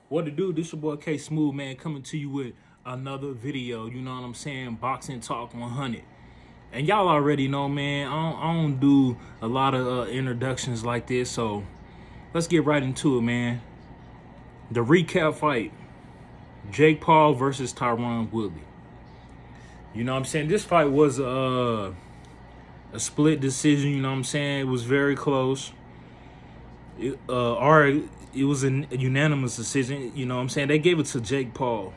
What to do? This your boy K Smooth, man, coming to you with another video. You know what I'm saying? Boxing Talk 100. And y'all already know, man, I don't do a lot of introductions like this, so let's get right into it, man. The recap fight: Jake Paul versus Tyron Woodley. You know what I'm saying? This fight was a split decision. You know what I'm saying? It was very close. It was a unanimous decision. You know what I'm saying? They gave it to Jake Paul.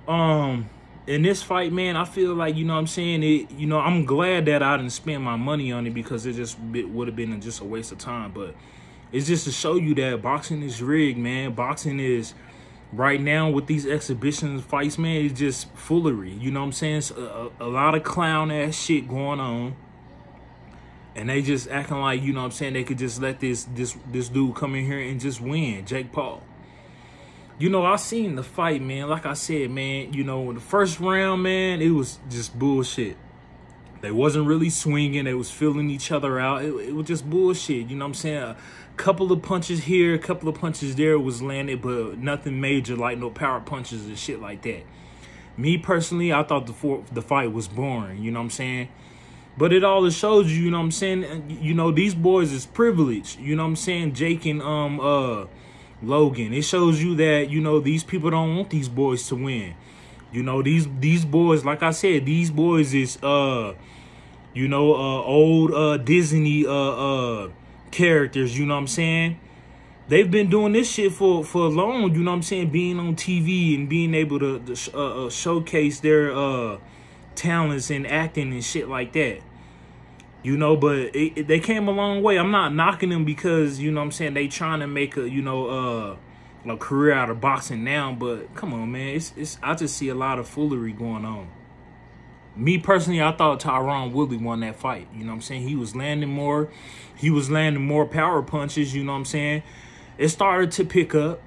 In this fight, man, I feel like, you know what I'm saying, I'm glad that I didn't spend my money on it, because it would have been just a waste of time. But it's just to show you that boxing is rigged, man. Boxing is, right now with these exhibition fights, man, it's just foolery. You know what I'm saying? It's a lot of clown ass shit going on. And they just acting like, you know what I'm saying, they could just let this dude come in here and just win, Jake Paul. You know, I seen the fight, man. Like I said, man, you know, in the first round, man, it was just bullshit. They wasn't really swinging. They was filling each other out. It was just bullshit. You know what I'm saying? A couple of punches here, a couple of punches there was landed, but nothing major, like no power punches and shit like that. Me personally, I thought the fight was boring. You know what I'm saying? But it all shows you, you know what I'm saying? You know, these boys is privileged. You know what I'm saying? Jake and Logan. It shows you that, you know, these people don't want these boys to win. You know, these boys, like I said, these boys is old Disney characters, you know what I'm saying? They've been doing this shit for long, you know what I'm saying? Being on TV and being able to showcase their talents and acting and shit like that. You know, but they came a long way. I'm not knocking them because, you know what I'm saying, they trying to make a career out of boxing now. But come on, man, I just see a lot of foolery going on. Me personally, I thought Tyron Woodley won that fight. You know what I'm saying? He was landing more. He was landing more power punches, you know what I'm saying? It started to pick up,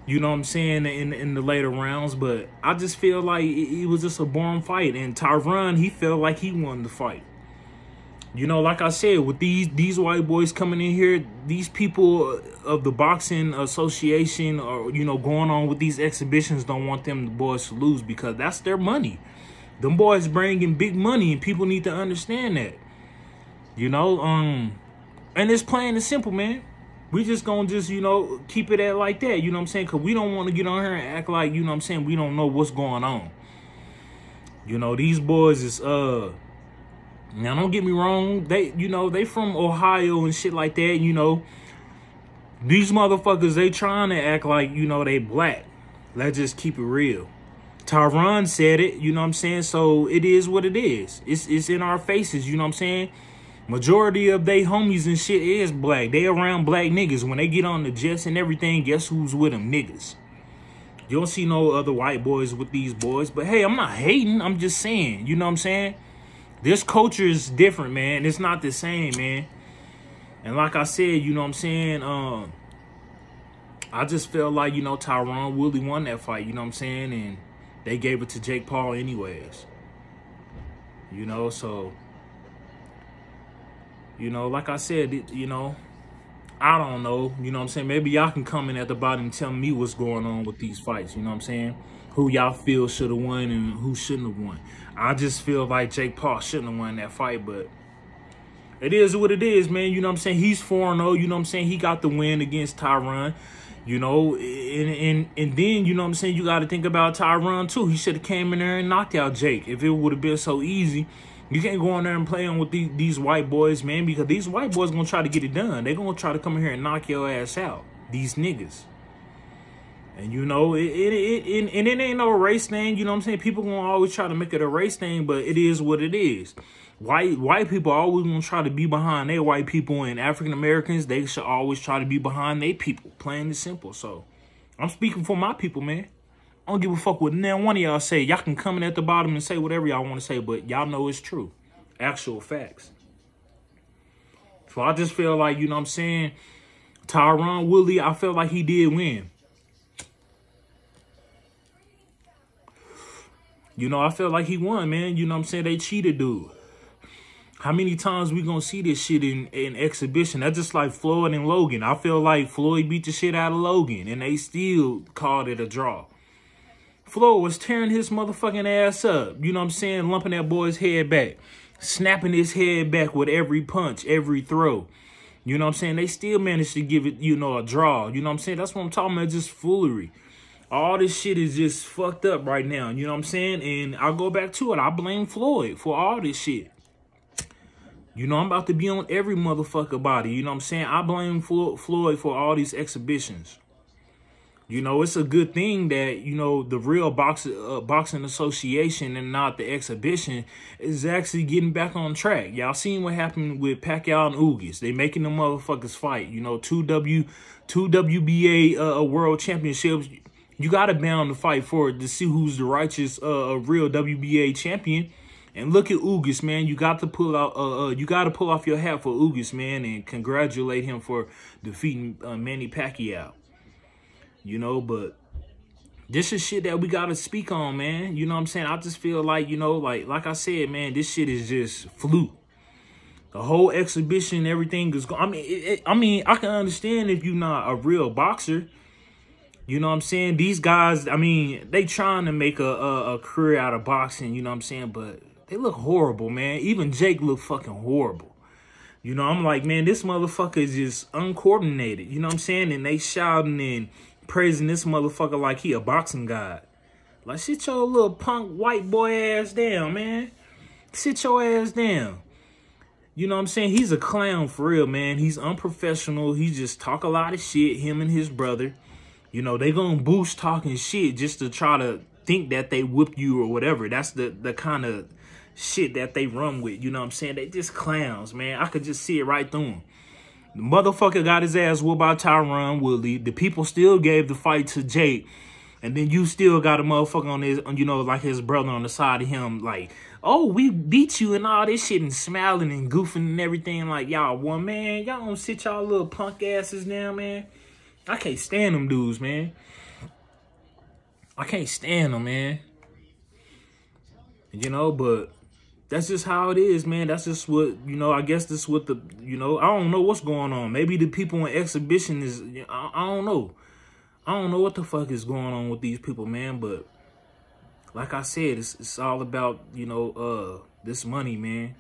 you know what I'm saying, in the later rounds. But I just feel like it was just a boring fight. And Tyron, he felt like he won the fight. You know, like I said, with these white boys coming in here, these people of the boxing association, or, you know, going on with these exhibitions, don't want them boys to lose, because that's their money. Them boys bring in big money, and people need to understand that. You know, and it's plain and simple, man. We just gonna you know, keep it at like that, you know what I'm saying? Because we don't want to get on here and act like, you know what I'm saying, we don't know what's going on. You know, these boys is, now, don't get me wrong, they from Ohio and shit like that, you know. These motherfuckers, they trying to act like, you know, they black. Let's just keep it real. Tyron said it, you know what I'm saying? So it is what it is. It's in our faces, you know what I'm saying? Majority of they homies and shit is black. They around black niggas. When they get on the jets and everything, guess who's with them? Niggas. You don't see no other white boys with these boys. But hey, I'm not hating. I'm just saying, you know what I'm saying? This culture is different, man. It's not the same, man. And like I said, you know what I'm saying? I just felt like, you know, Tyron Woodley won that fight, you know what I'm saying? And they gave it to Jake Paul anyways. You know, so, you know, like I said, you know, I don't know. You know what I'm saying? Maybe y'all can comment at the bottom and tell me what's going on with these fights, you know what I'm saying? Who y'all feel should have won and who shouldn't have won. I just feel like Jake Paul shouldn't have won that fight, but it is what it is, man. You know what I'm saying? He's 4-0, you know what I'm saying? He got the win against Tyron, you know, and then, you know what I'm saying, you got to think about Tyron, too. He should have came in there and knocked out Jake. If it would have been so easy, you can't go in there and play on with these white boys, man, because these white boys going to try to get it done. They're going to try to come in here and knock your ass out, these niggas. And, you know, it ain't no race thing, you know what I'm saying? People gonna always try to make it a race thing, but it is what it is. White people always gonna try to be behind their white people, and African Americans, they should always try to be behind their people, plain and simple. So, I'm speaking for my people, man. I don't give a fuck what now one of y'all say. Y'all can come in at the bottom and say whatever y'all want to say, but y'all know it's true. Actual facts. So, I just feel like, you know what I'm saying, Tyron Woodley, I feel like he did win. You know, I felt like he won, man. You know what I'm saying? They cheated, dude. How many times we gonna see this shit in exhibition? That's just like Floyd and Logan. I feel like Floyd beat the shit out of Logan, and they still called it a draw. Floyd was tearing his motherfucking ass up. You know what I'm saying? Lumping that boy's head back. Snapping his head back with every punch, every throw. You know what I'm saying? They still managed to give it, you know, a draw. You know what I'm saying? That's what I'm talking about, just foolery. All this shit is just fucked up right now. You know what I'm saying? And I'll go back to it. I blame Floyd for all this shit. You know, I'm about to be on every motherfucker body. You know what I'm saying? I blame Floyd for all these exhibitions. You know, it's a good thing that, you know, the real boxing association and not the exhibition is actually getting back on track. Y'all seen what happened with Pacquiao and Ugas. They making the motherfuckers fight. You know, two WBA world championships. You got to bound to fight for it to see who's the righteous real WBA champion. And look at Ugas, man. You got to pull out. You got to pull off your hat for Ugas, man, and congratulate him for defeating Manny Pacquiao. You know, but this is shit that we got to speak on, man. You know what I'm saying? I just feel like, you know, like I said, man, this shit is just fluke. The whole exhibition, everything is. I mean, I can understand if you're not a real boxer. You know what I'm saying? These guys, I mean, they trying to make a career out of boxing. You know what I'm saying? But they look horrible, man. Even Jake look fucking horrible. You know, I'm like, man, this motherfucker is just uncoordinated. You know what I'm saying? And they shouting and praising this motherfucker like he a boxing god. Like, sit your little punk white boy ass down, man. Sit your ass down. You know what I'm saying? He's a clown for real, man. He's unprofessional. He just talk a lot of shit, him and his brother. You know, they gonna boost talking shit just to try to think that they whoop you or whatever. That's the kind of shit that they run with. You know what I'm saying? They just clowns, man. I could just see it right through them. The motherfucker got his ass whooped by Tyron Woodley. The people still gave the fight to Jake. And then you still got a motherfucker on his, you know, like his brother on the side of him, like, oh, we beat you and all this shit and smiling and goofing and everything. Like, y'all won, man. Y'all don't sit y'all little punk asses down, man. I can't stand them dudes, man. I can't stand them, man. You know, but that's just how it is, man. That's just what, you know, I guess this is what the, you know, I don't know what's going on. Maybe the people in exhibition is, I don't know. I don't know what the fuck is going on with these people, man. But like I said, it's all about, you know, this money, man.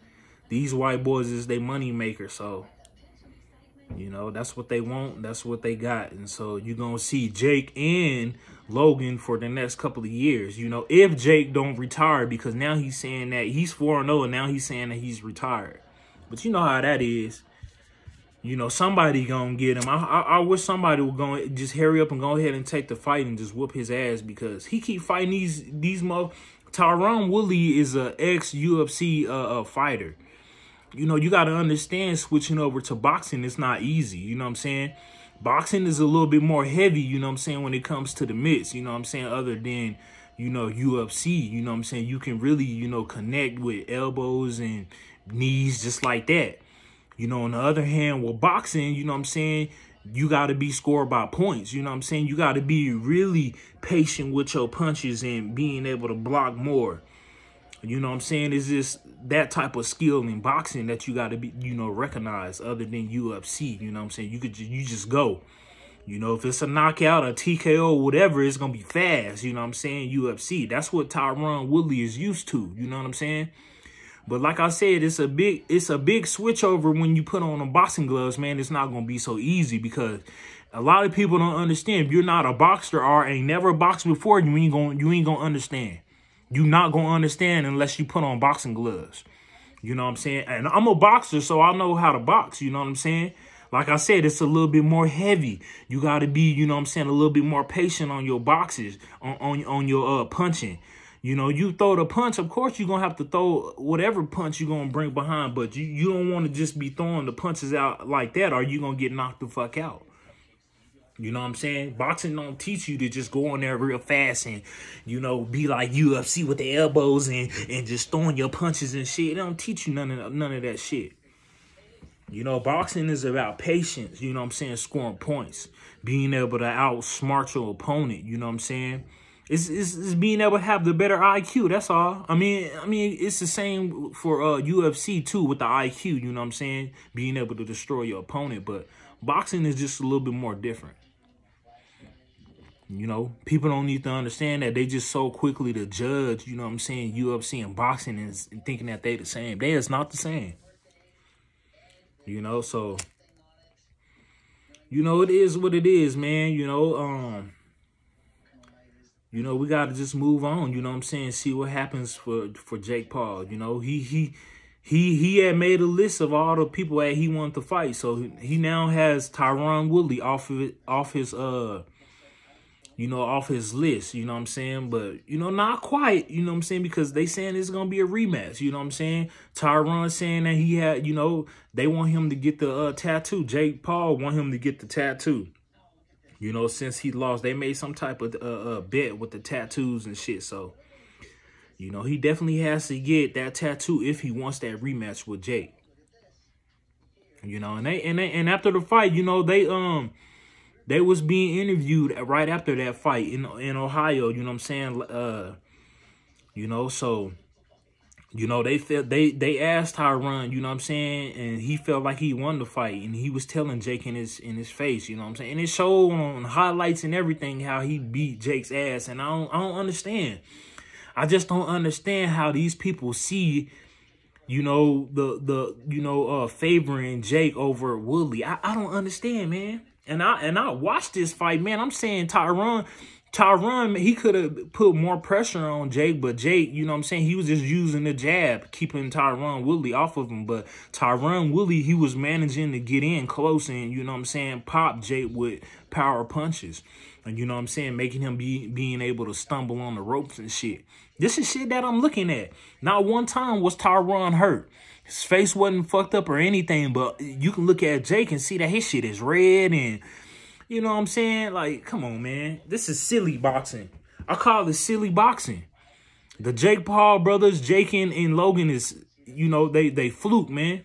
These white boys is they money maker, so, you know, that's what they want. That's what they got. And so you're going to see Jake and Logan for the next couple of years. You know, if Jake don't retire, because now he's saying that he's 4-0 and now he's saying that he's retired. But you know how that is. You know, somebody going to get him. I wish somebody would go just hurry up and go ahead and take the fight and just whoop his ass, because he keep fighting these Tyron Woodley is a ex-UFC fighter. You know, you got to understand, switching over to boxing, it's not easy. You know what I'm saying? Boxing is a little bit more heavy, you know what I'm saying, when it comes to the mitts, you know what I'm saying, other than, you know, UFC, you know what I'm saying? You can really, you know, connect with elbows and knees just like that. You know, on the other hand, with boxing, you know what I'm saying, you got to be scored by points. You know what I'm saying? You got to be really patient with your punches and being able to block more. You know what I'm saying? It's just that type of skill in boxing that you got to be, you know, recognize, other than UFC. You know what I'm saying? You just go. You know, if it's a knockout, a TKO, whatever, it's going to be fast. You know what I'm saying? UFC. That's what Tyron Woodley is used to. You know what I'm saying? But like I said, it's a big switch over when you put on the boxing gloves, man. It's not going to be so easy, because a lot of people don't understand. If you're not a boxer or ain't never boxed before, you ain't gonna understand. You're not going to understand unless you put on boxing gloves. You know what I'm saying? And I'm a boxer, so I know how to box. You know what I'm saying? Like I said, it's a little bit more heavy. You got to be, you know what I'm saying, a little bit more patient on your boxes, on your punching. You know, you throw the punch, of course you're going to have to throw whatever punch you're going to bring behind. But you don't want to just be throwing the punches out like that, or you're going to get knocked the fuck out. You know what I'm saying? Boxing don't teach you to just go on there real fast and, you know, be like UFC with the elbows and just throwing your punches and shit. It don't teach you none of that shit. You know, boxing is about patience, you know what I'm saying, scoring points, being able to outsmart your opponent, you know what I'm saying? It's being able to have the better IQ. That's all. I mean, it's the same for UFC too with the IQ. You know what I'm saying? Being able to destroy your opponent, but boxing is just a little bit more different. You know, people don't need to understand that they just so quickly to judge. You know what I'm saying? UFC and boxing and thinking that they the same. They is not the same. You know, so you know it is what it is, man. You know, we got to just move on, you know what I'm saying? See what happens for Jake Paul. You know, he had made a list of all the people that he wanted to fight. So he now has Tyron Woodley off his list, you know what I'm saying? But, you know, not quite, you know what I'm saying? Because they saying it's going to be a rematch, you know what I'm saying? Tyron saying that he had, you know, they want him to get the tattoo. Jake Paul want him to get the tattoo. You know, since he lost, they made some type of bet with the tattoos and shit. So, you know, he definitely has to get that tattoo if he wants that rematch with Jake. You know, and after the fight, you know, they was being interviewed right after that fight in Ohio. You know what I'm saying? You know, so. You know, they asked Tyron, you know what I'm saying, and he felt like he won the fight, and he was telling Jake in his face, you know what I'm saying, and it showed on highlights and everything how he beat Jake's ass, and I don't understand. I just don't understand how these people see, you know, favoring Jake over Woodley. I don't understand, man. And I watched this fight, man. I'm saying Tyron, he could have put more pressure on Jake, but Jake, you know what I'm saying, he was just using the jab, keeping Tyron Woodley off of him. But Tyron Woodley, he was managing to get in close and, you know what I'm saying, pop Jake with power punches. And, you know what I'm saying, making him being able to stumble on the ropes and shit. This is shit that I'm looking at. Not one time was Tyron hurt. His face wasn't fucked up or anything, but you can look at Jake and see that his shit is red and... You know what I'm saying? Like, come on, man. This is silly boxing. I call it silly boxing. The Jake Paul brothers, Jake and Logan is, you know, they fluke, man.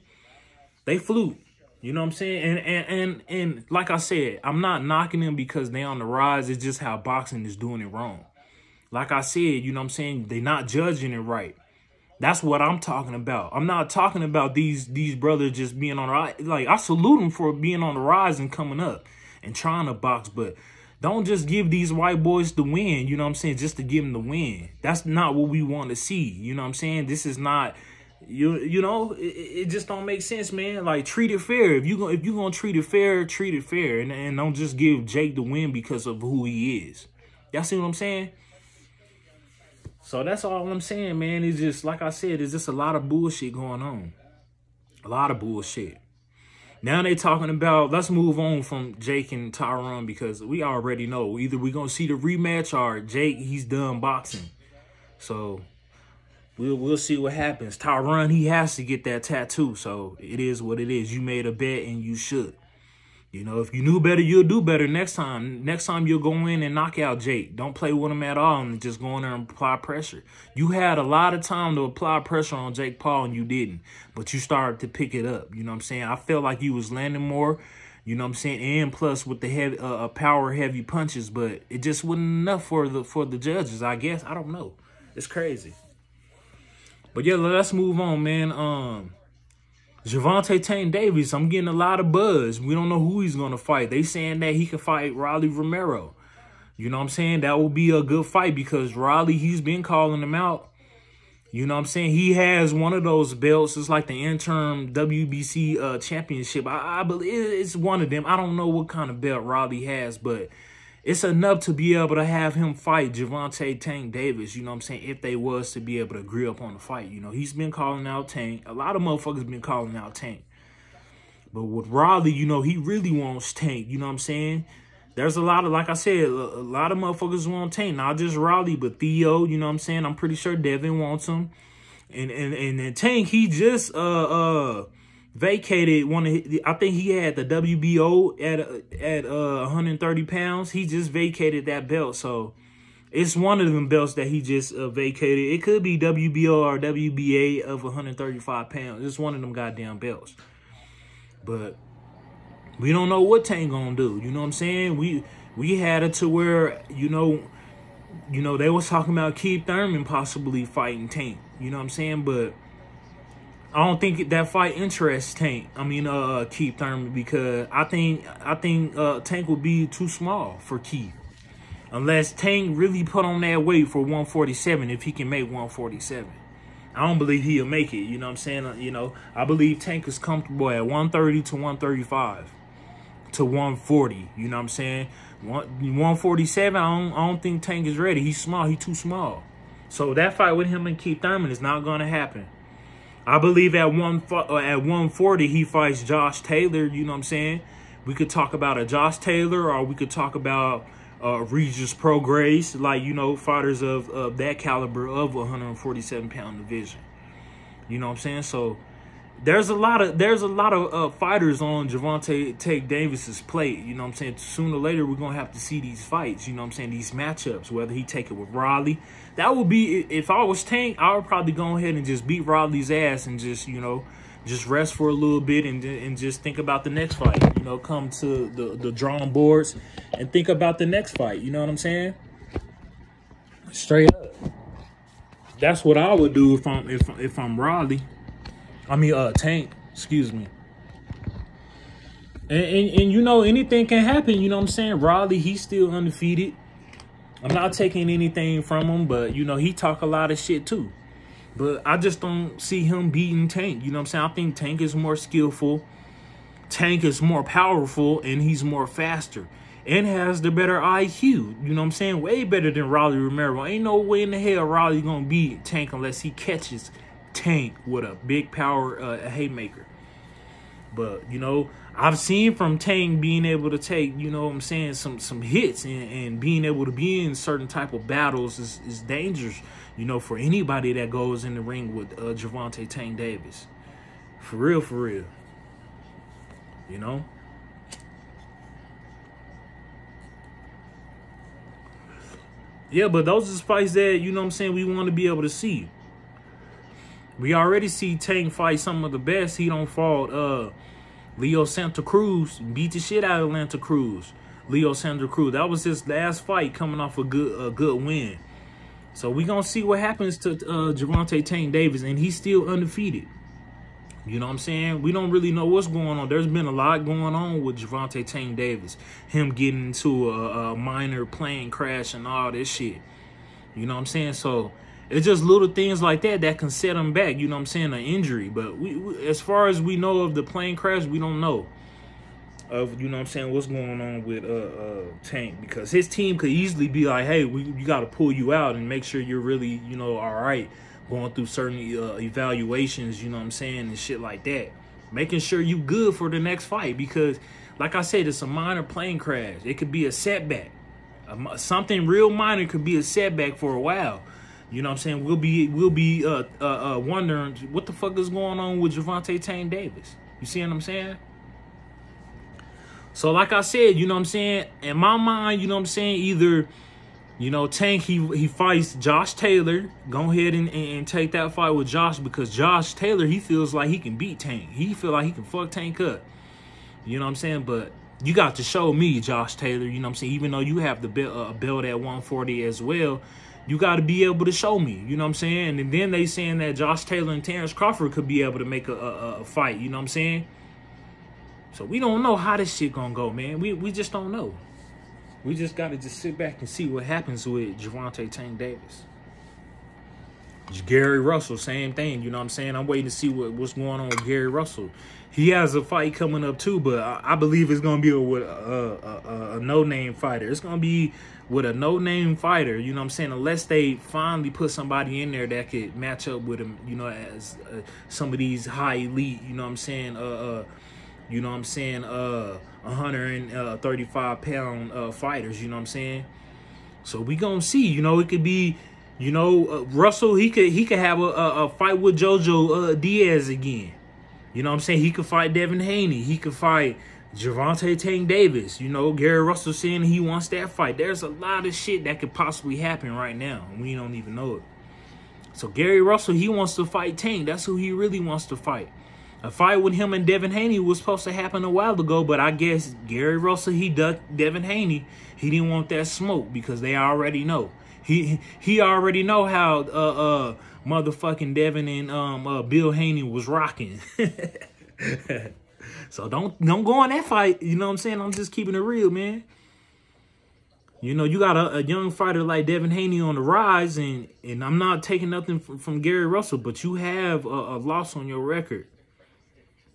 They fluke. You know what I'm saying? And like I said, I'm not knocking them because they on the rise. It's just how boxing is doing it wrong. Like I said, you know what I'm saying? They not judging it right. That's what I'm talking about. I'm not talking about these brothers just being on the rise. Like, I salute them for being on the rise and coming up and trying to box, but don't just give these white boys the win, you know what I'm saying, just to give them the win. That's not what we want to see, you know what I'm saying? This is not, you know, it just don't make sense, man. Like, treat it fair. If you're gonna treat it fair, and don't just give Jake the win because of who he is. Y'all see what I'm saying? So that's all I'm saying, man. It's just, like I said, it's just a lot of bullshit going on. A lot of bullshit. Now they talking about, let's move on from Jake and Tyron because we already know either we're going to see the rematch or Jake, he's done boxing. So we'll see what happens. Tyron, he has to get that tattoo. So it is what it is. You made a bet and you should. You know, if you knew better, you'll do better next time. Next time you'll go in and knock out Jake. Don't play with him at all and just go in there and apply pressure. You had a lot of time to apply pressure on Jake Paul and you didn't. But you started to pick it up. You know what I'm saying? I felt like you was landing more. You know what I'm saying? And plus with the heavy, power heavy punches. But it just wasn't enough for the judges, I guess. I don't know. It's crazy. But yeah, let's move on, man. Gervonta Tank Davis, I'm getting a lot of buzz. We don't know who he's going to fight. They saying that he can fight Rolly Romero. You know what I'm saying? That will be a good fight because Rolly, he's been calling him out. You know what I'm saying? He has one of those belts. It's like the interim WBC championship. I believe it's one of them. I don't know what kind of belt Rolly has, but it's enough to be able to have him fight Gervonta Tank Davis, you know what I'm saying, if they was to be able to agree up on the fight. You know, he's been calling out Tank. A lot of motherfuckers been calling out Tank. But with Rolly, you know, he really wants Tank, you know what I'm saying? There's a lot of, like I said, a lot of motherfuckers want Tank. Not just Rolly, but Theo, you know what I'm saying? I'm pretty sure Devin wants him. And Tank, he just vacated one of his, I think he had the WBO at 130 pounds. He just vacated that belt. So it's one of them belts that he just vacated. It could be WBO or WBA of 135 pounds. It's one of them goddamn belts. But we don't know what Tank gonna do. You know what I'm saying? We had it to where, you know, You know, they was talking about Keith Thurman possibly fighting Tank. You know what I'm saying? But I don't think that fight interests Tank. I mean, Keith Thurman, because I think Tank would be too small for Keith. Unless Tank really put on that weight for 147, if he can make 147. I don't believe he'll make it, you know what I'm saying? You know, I believe Tank is comfortable at 130 to 135 to 140, you know what I'm saying? 147, I don't think Tank is ready. He's small, he's too small. So that fight with him and Keith Thurman is not going to happen. I believe at 140, he fights Josh Taylor, you know what I'm saying? We could talk about a Josh Taylor, or we could talk about Regis Prograis, like, you know, fighters of that caliber of 147-pound division. You know what I'm saying? So there's a lot of fighters on Gervonta Tank Davis's plate. You know what I'm saying? Sooner or later, we're gonna have to see these fights. You know what I'm saying? These matchups, whether he take it with Riley. That would be, if I was Tank, I would probably go ahead and just beat Riley's ass and just, you know, just rest for a little bit and just think about the next fight. You know, come to the drawing boards and think about the next fight. You know what I'm saying? Straight up. That's what I would do if I'm Riley. I mean, Tank. Excuse me. And you know, anything can happen. You know what I'm saying? Riley, he's still undefeated. I'm not taking anything from him, but you know, he talk a lot of shit too. But I just don't see him beating Tank. You know what I'm saying? I think Tank is more skillful. Tank is more powerful, and he's more faster. And has the better IQ. You know what I'm saying? Way better than Rolly Romero. Ain't no way in the hell Rolly gonna beat Tank unless he catches Tank with a big power haymaker. But, you know, I've seen from Tank being able to take, you know what I'm saying, some hits and being able to be in certain type of battles is dangerous, you know, for anybody that goes in the ring with Gervonta Tank Davis. For real, for real. You know? Yeah, but those are fights that, you know what I'm saying, we want to be able to see. We already see Tank fight some of the best. He don't fought Leo Santa Cruz, beat the shit out of Santa Cruz. Leo Santa Cruz. That was his last fight coming off a good win. So we gonna see what happens to Gervonta Tank Davis, and he's still undefeated. You know what I'm saying? We don't really know what's going on. There's been a lot going on with Gervonta Tank Davis. Him getting into a minor plane crash and all this shit. You know what I'm saying? So it's just little things like that can set him back, you know what I'm saying, an injury. But we as far as we know of the plane crash, we don't know of, you know what I'm saying, what's going on with Tank. Because his team could easily be like, hey, you got to pull you out and make sure you're really, you know, all right, going through certain evaluations, you know what I'm saying, and shit like that. Making sure you good for the next fight. Because, like I said, it's a minor plane crash. It could be a setback. Something real minor could be a setback for a while. You know what I'm saying? We'll be wondering what the fuck is going on with Gervonta Tank Davis. You see what I'm saying? So like I said, you know what I'm saying? In my mind, you know what I'm saying? Either, you know, Tank, he fights Josh Taylor. Go ahead and take that fight with Josh, because Josh Taylor, he feels like he can beat Tank. He feel like he can fuck Tank up. You know what I'm saying? But you got to show me, Josh Taylor, you know what I'm saying? Even though you have the belt at 140 as well, you got to be able to show me, you know what I'm saying? And then they saying that Josh Taylor and Terrence Crawford could be able to make a fight, you know what I'm saying? So we don't know how this shit gonna go, man. We just don't know. We just got to just sit back and see what happens with Gervonta Tank Davis. Gary Russell, same thing, you know what I'm saying? I'm waiting to see what's going on with Gary Russell. He has a fight coming up too, but I believe it's going to be with a no-name fighter. It's going to be with a no-name fighter, you know what I'm saying? Unless they finally put somebody in there that could match up with him, you know, as some of these high elite, you know what I'm saying, 135-pound fighters, you know what I'm saying? So we going to see, you know, it could be, you know, Russell, he could have a fight with Jojo Diaz again. You know what I'm saying? He could fight Devin Haney. He could fight Gervonta Tank Davis. You know, Gary Russell saying he wants that fight. There's a lot of shit that could possibly happen right now, and we don't even know it. So Gary Russell, he wants to fight Tank. That's who he really wants to fight. A fight with him and Devin Haney was supposed to happen a while ago, but I guess Gary Russell, he ducked Devin Haney. He didn't want that smoke because they already know. He already know how motherfucking Devin and Bill Haney was rocking. So don't go in that fight. You know what I'm saying? I'm just keeping it real, man. You know, you got a young fighter like Devin Haney on the rise, and I'm not taking nothing from Gary Russell, but you have a loss on your record.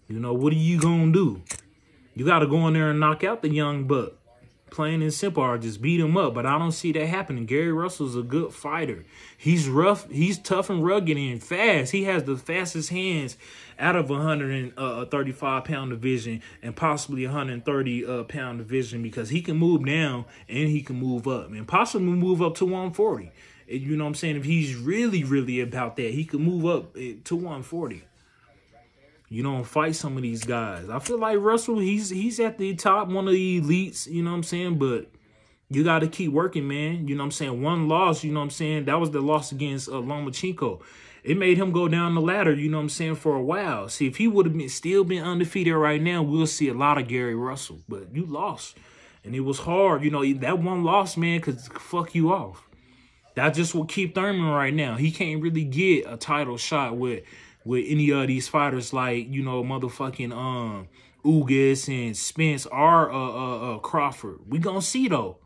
You know, what are you going to do? You got to go in there and knock out the young buck. Plain and simple, or just beat him up. But I don't see that happening. Gary Russell's a good fighter. He's rough. He's tough and rugged and fast. He has the fastest hands out of 135-pound division and possibly 130-pound division, because he can move down and he can move up and possibly move up to 140. You know what I'm saying? If he's really, really about that, he can move up to 140. You know, fight some of these guys. I feel like Russell, he's at the top, one of the elites, you know what I'm saying? But you got to keep working, man. You know what I'm saying? One loss, you know what I'm saying? That was the loss against Lomachenko. It made him go down the ladder, you know what I'm saying, for a while. See, if he would have still been undefeated right now, we'll see a lot of Gary Russell. But you lost, and it was hard. You know, that one loss, man, could fuck you off. That's just what keep Thurman right now. He can't really get a title shot with any of these fighters like, you know, motherfucking Ugas and Spence or Crawford. We gonna see, though.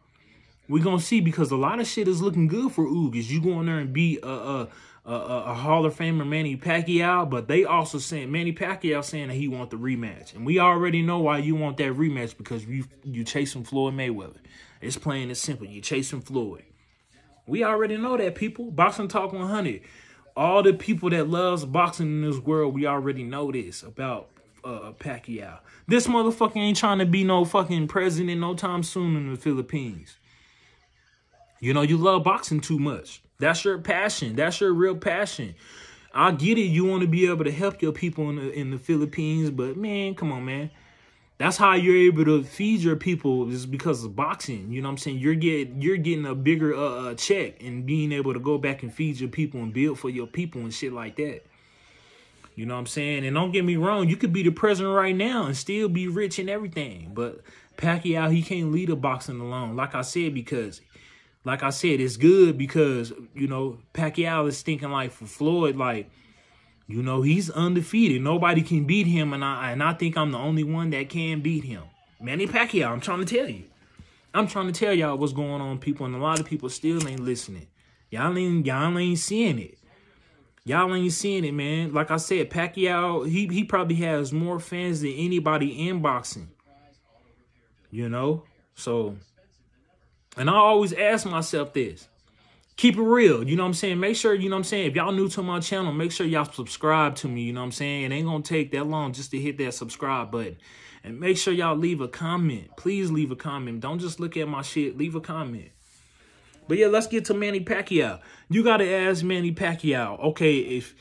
We gonna see, because a lot of shit is looking good for Ugas. You go in there and beat a Hall of Famer Manny Pacquiao, but they also saying, Manny Pacquiao saying that he want the rematch. And we already know why you want that rematch, because you chasing Floyd Mayweather. It's plain and simple. You chasing Floyd. We already know that, people. Boxing Talk 100. All the people that loves boxing in this world, we already know this about Pacquiao. This motherfucker ain't trying to be no fucking president no time soon in the Philippines. You know, you love boxing too much. That's your passion. That's your real passion. I get it. You want to be able to help your people in the Philippines, but man, come on, man. That's how you're able to feed your people, is because of boxing. You know what I'm saying? You're getting a bigger check and being able to go back and feed your people and build for your people and shit like that. You know what I'm saying? And don't get me wrong, you could be the president right now and still be rich and everything. But Pacquiao, he can't lead a boxing alone. Like I said, it's good because, you know, Pacquiao is thinking like for Floyd, like, you know, he's undefeated. Nobody can beat him, and I think I'm the only one that can beat him. Manny Pacquiao, I'm trying to tell you. I'm trying to tell y'all what's going on, people, and a lot of people still ain't listening. Y'all ain't seeing it. Y'all ain't seeing it, man. Like I said, Pacquiao, he probably has more fans than anybody in boxing. You know? So, and I always ask myself this. Keep it real, you know what I'm saying? Make sure, you know what I'm saying, if y'all new to my channel, make sure y'all subscribe to me, you know what I'm saying? It ain't gonna take that long just to hit that subscribe button. And make sure y'all leave a comment. Please leave a comment. Don't just look at my shit. Leave a comment. But yeah, let's get to Manny Pacquiao. You gotta ask Manny Pacquiao, okay, if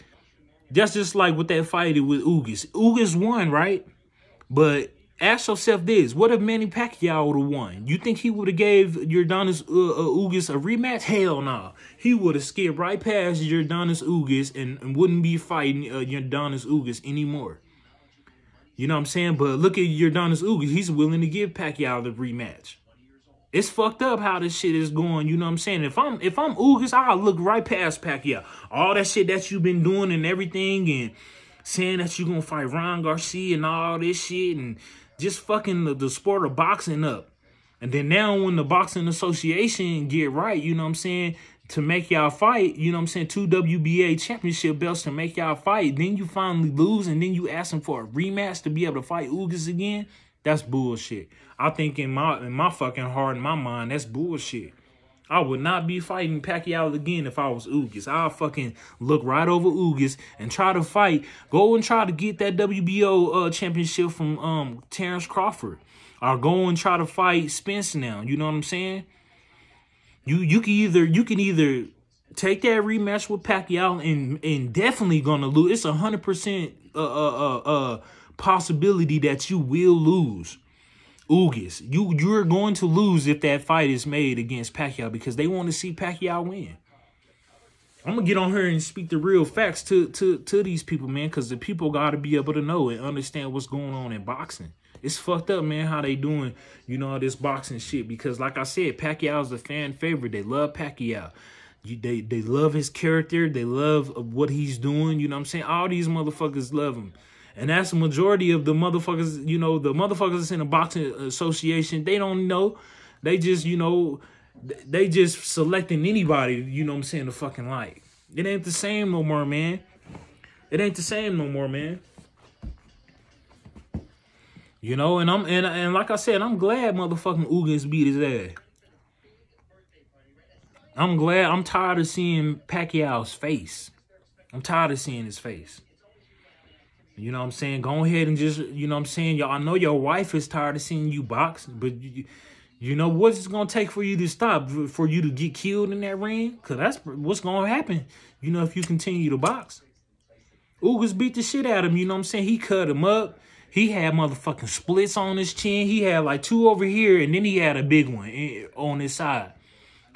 that's just like with that fight with Ugas. Ugas won, right? But ask yourself this: what if Manny Pacquiao would have won? You think he would have gave Yordenis Ugas a rematch? Hell no. Nah. He would have skipped right past Yordenis Ugas and wouldn't be fighting Yordenis Ugas anymore. You know what I'm saying? But look at Yordenis Ugas. He's willing to give Pacquiao the rematch. It's fucked up how this shit is going. You know what I'm saying? If I'm Ugas, I'll look right past Pacquiao. All that shit that you've been doing and everything, and saying that you're going to fight Ron Garcia and all this shit, and just fucking the sport of boxing up. And then now when the Boxing Association get right, you know what I'm saying, to make y'all fight, you know what I'm saying, 2 WBA championship belts to make y'all fight, then you finally lose, and then you asking for a rematch to be able to fight Ugas again? That's bullshit. I think in my fucking heart, in my mind, that's bullshit. I would not be fighting Pacquiao again if I was Ugas. I'll fucking look right over Ugas and try to fight. Go and try to get that WBO championship from Terrence Crawford. Or go and try to fight Spence now. You know what I'm saying? You can either take that rematch with Pacquiao and definitely gonna lose. It's 100% possibility that you will lose. Ugas, you're going to lose if that fight is made against Pacquiao, because they want to see Pacquiao win. I'm gonna get on here and speak the real facts to these people, man, because the people gotta be able to know and understand what's going on in boxing. It's fucked up, man, how they doing, you know, all this boxing shit. Because like I said, Pacquiao's a fan favorite. They love Pacquiao. They love his character. They love what he's doing. You know what I'm saying? All these motherfuckers love him. And that's the majority of the motherfuckers, you know, the motherfuckers that's in the boxing association. They don't know. They just, you know, they just selecting anybody, you know what I'm saying, to fucking like. It ain't the same no more, man. It ain't the same no more, man. You know, and like I said, I'm glad motherfucking Ugas beat his ass. I'm glad. I'm tired of seeing Pacquiao's face. I'm tired of seeing his face. You know what I'm saying? Go ahead and just, you know what I'm saying? Y'all, I know your wife is tired of seeing you box, but you know what's it going to take for you to stop, for you to get killed in that ring? Because that's what's going to happen, you know, if you continue to box. Ugas beat the shit out of him, you know what I'm saying? He cut him up. He had motherfucking splits on his chin. He had like 2 over here, and then he had a big one on his side.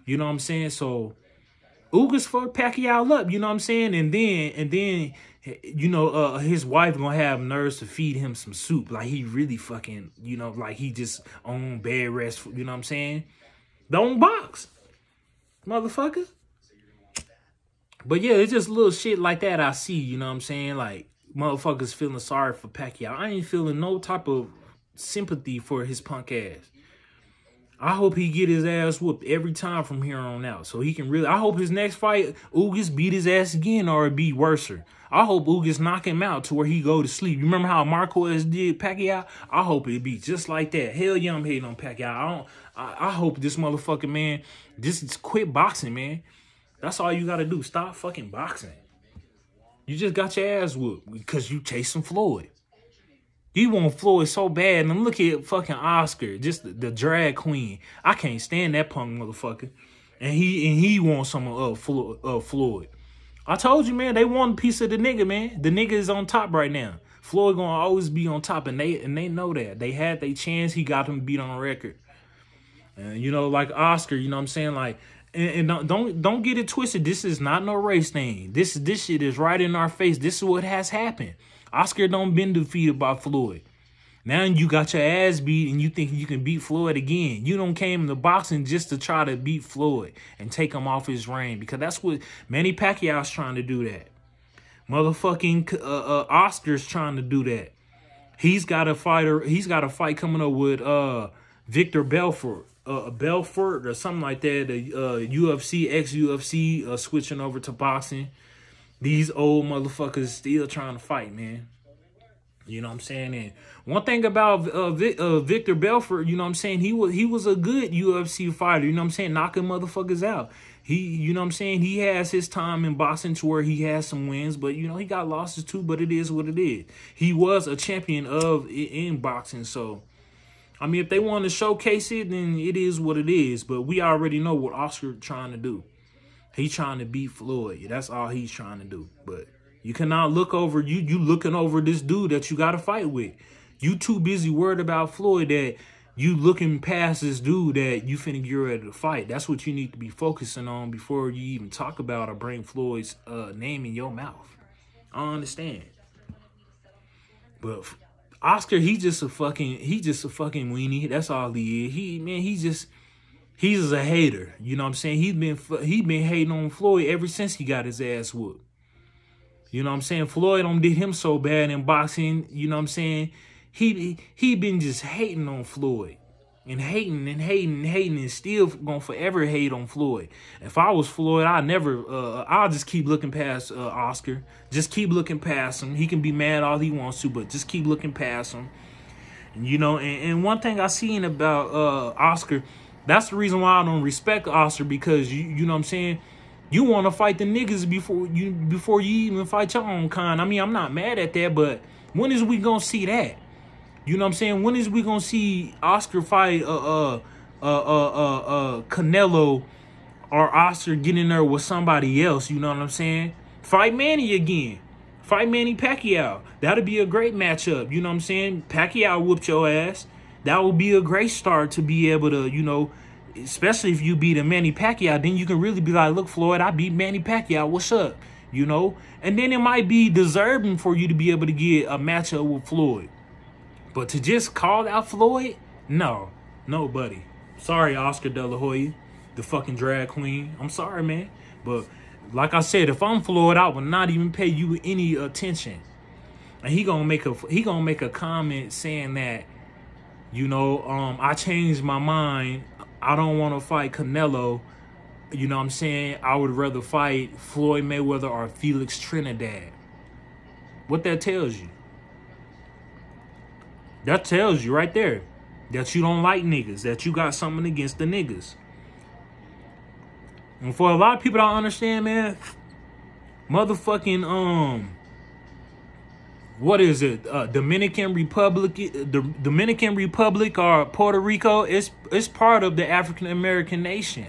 You know what I'm saying? So Ugas fucked Pacquiao up, you know what I'm saying? And then you know, his wife gonna have nerves to feed him some soup. Like he really fucking, you know, like he just on bed rest, you know what I'm saying? Don't box, motherfucker. But yeah, it's just little shit like that I see, you know what I'm saying? Like motherfuckers feeling sorry for Pacquiao. I ain't feeling no type of sympathy for his punk ass. I hope he get his ass whooped every time from here on out. So he can really, I hope his next fight, Ugas beat his ass again or it be worse. I hope Ugas knock him out to where he go to sleep. You remember how Marquez did Pacquiao? I hope it be just like that. Hell yeah, I'm hating on Pacquiao. I hope this motherfucker, man, just quit boxing, man. That's all you got to do. Stop fucking boxing. You just got your ass whooped because you chasing Floyd. You want Floyd so bad, and look at fucking Oscar, just the drag queen. I can't stand that punk motherfucker, and he wants some of Floyd. I told you, man, they want a piece of the nigga, man. The nigga is on top right now. Floyd gonna always be on top, and they know that. They had their chance. He got him beat on record, and you know, like Oscar, you know what I'm saying, like. And don't get it twisted. This is not no race thing. This shit is right in our face. This is what has happened. Oscar don't been defeated by Floyd. Now you got your ass beat and you think you can beat Floyd again. You don't came into boxing just to try to beat Floyd and take him off his reign, because that's what Manny Pacquiao's trying to do that. Motherfucking Oscar's trying to do that. He's got a fight coming up with Victor Belfort. Belfort or something like that, UFC, ex-UFC, switching over to boxing. These old motherfuckers still trying to fight, man. You know what I'm saying? And one thing about Victor Belfort, you know what I'm saying, he was a good UFC fighter, you know what I'm saying, knocking motherfuckers out. You know what I'm saying, he has his time in boxing to where he has some wins, but, you know, he got losses too, but it is what it is. He was a champion in boxing, so... I mean, if they want to showcase it, then it is what it is. But we already know what Oscar trying to do. He's trying to beat Floyd. That's all he's trying to do. But you cannot look over, you looking over this dude that you got to fight with. You too busy worried about Floyd that you looking past this dude that you finna get ready to fight. That's what you need to be focusing on before you even talk about or bring Floyd's name in your mouth. I understand. But... Oscar, he's just a fucking weenie. That's all he is. He's a hater. You know what I'm saying? He been hating on Floyd ever since he got his ass whooped. You know what I'm saying? Floyd did him so bad in boxing. You know what I'm saying? He been just hating on Floyd. And hating and still gonna forever hate on Floyd. If I was Floyd, I'll just keep looking past Oscar. Just keep looking past him. He can be mad all he wants to, but just keep looking past him. And, you know, and one thing I seen about Oscar, that's the reason why I don't respect Oscar, because you know what I'm saying, you want to fight the niggas before you even fight your own kind. I mean, I'm not mad at that, but when is we gonna see that? You know what I'm saying? When is we gonna see Oscar fight Canelo, or Oscar get in there with somebody else? You know what I'm saying? Fight Manny again. Fight Manny Pacquiao. That'll be a great matchup. You know what I'm saying? Pacquiao whooped your ass. That would be a great start to be able to, you know, especially if you beat a Manny Pacquiao, then you can really be like, look, Floyd, I beat Manny Pacquiao. What's up? You know? And then it might be deserving for you to be able to get a matchup with Floyd. But to just call out Floyd? No. No, buddy. Sorry, Oscar De La Hoya, the fucking drag queen. I'm sorry, man. But like I said, if I'm Floyd, I would not even pay you any attention. And he gonna make a comment saying that, you know, I changed my mind. I don't want to fight Canelo. You know what I'm saying? I would rather fight Floyd Mayweather or Felix Trinidad. What that tells you? That tells you right there that you don't like niggas, that you got something against the niggas. And for a lot of people don't understand, man, motherfucking, what is it? Dominican Republic, the Dominican Republic or Puerto Rico, it's part of the African American nation.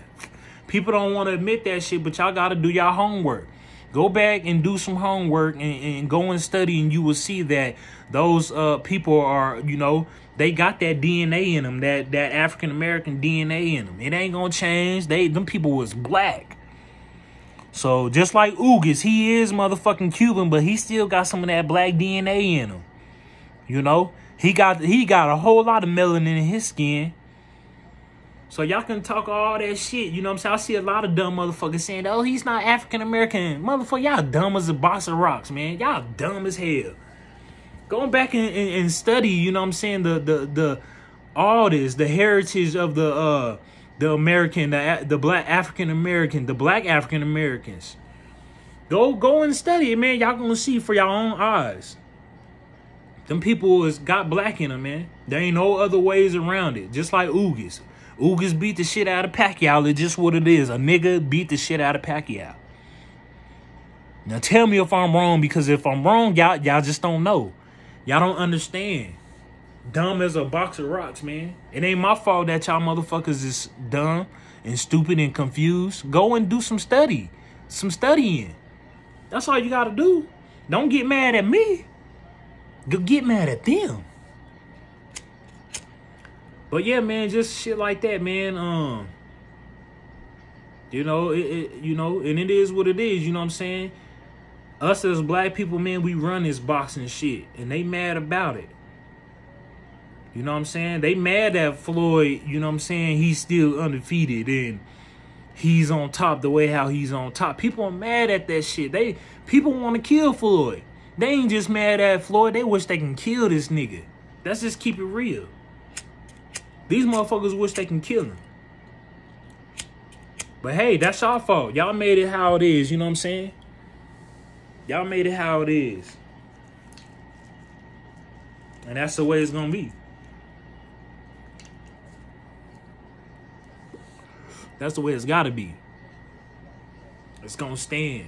People don't want to admit that shit, but y'all got to do y'all homework. Go back and do some homework and go and study, and you will see that those people are, you know, they got that DNA in them, that African American DNA in them. It ain't gonna change. Them people was black. So just like Ugas, he is motherfucking Cuban, but he still got some of that black DNA in him. You know, he got a whole lot of melanin in his skin. So y'all can talk all that shit. You know what I'm saying? I see a lot of dumb motherfuckers saying, oh, he's not African American. Motherfucker, y'all dumb as a box of rocks, man. Y'all dumb as hell. Going back and study, you know what I'm saying, all this, the heritage of the American, the black African American, the black African Americans. Go and study it, man. Y'all gonna see for your own eyes. Them people got black in them, man. There ain't no other ways around it. Just like Ugas. Ugas beat the shit out of Pacquiao. It's just what it is. A nigga beat the shit out of Pacquiao. Now tell me if I'm wrong, because if I'm wrong, y'all just don't know. Y'all don't understand. Dumb as a box of rocks, man. It ain't my fault that y'all motherfuckers is dumb and stupid and confused. Go and do some study. Some studying. That's all you gotta do. Don't get mad at me. Go get mad at them. But yeah, man, just shit like that, man. You know, you know, and it is what it is, you know what I'm saying? Us as black people, man, we run this boxing shit, and they mad about it. You know what I'm saying? They mad at Floyd, you know what I'm saying? He's still undefeated, and he's on top the way how he's on top. People are mad at that shit. People want to kill Floyd. They ain't just mad at Floyd. They wish they can kill this nigga. Let's just keep it real. These motherfuckers wish they can kill him. But hey, that's y'all fault. Y'all made it how it is, you know what I'm saying? Y'all made it how it is. And that's the way it's gonna be. That's the way it's gotta be. It's gonna stand.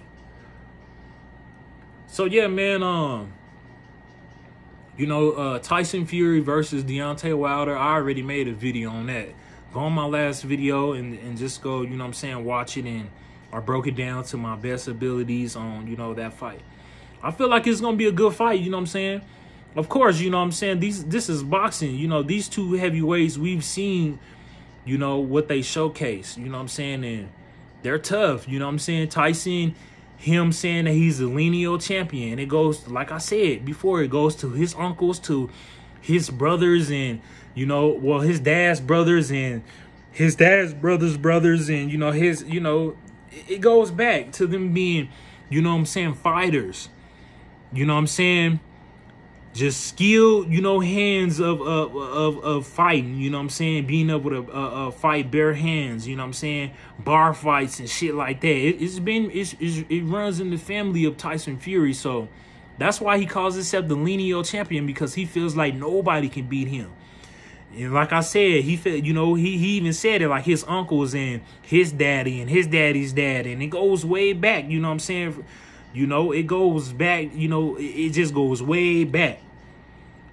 So yeah, man, you know, Tyson Fury versus Deontay Wilder. I already made a video on that. Go on my last video and just go, you know what I'm saying, watch it, and I broke it down to my best abilities on, you know, that fight. I feel like it's going to be a good fight, you know what I'm saying? Of course, you know what I'm saying, this is boxing. You know, these two heavyweights, we've seen, you know, what they showcase, you know what I'm saying, and they're tough, you know what I'm saying? Tyson, him saying that he's a lineal champion. It goes, like I said before, it goes to his uncles, to his brothers, and, you know, well, his dad's brothers and his dad's brothers, and, you know, his, you know, it goes back to them being, you know what I'm saying, fighters. You know what I'm saying? Just skilled, you know, hands of fighting, you know what I'm saying? Being able to fight bare hands, you know what I'm saying? Bar fights and shit like that. It runs in the family of Tyson Fury, so that's why he calls himself the lineal champion, because he feels like nobody can beat him. And like I said, he felt, you know, he even said it, like his uncles and his daddy and his daddy's dad, and it goes way back, you know what I'm saying? You know, it goes back, you know, it just goes way back.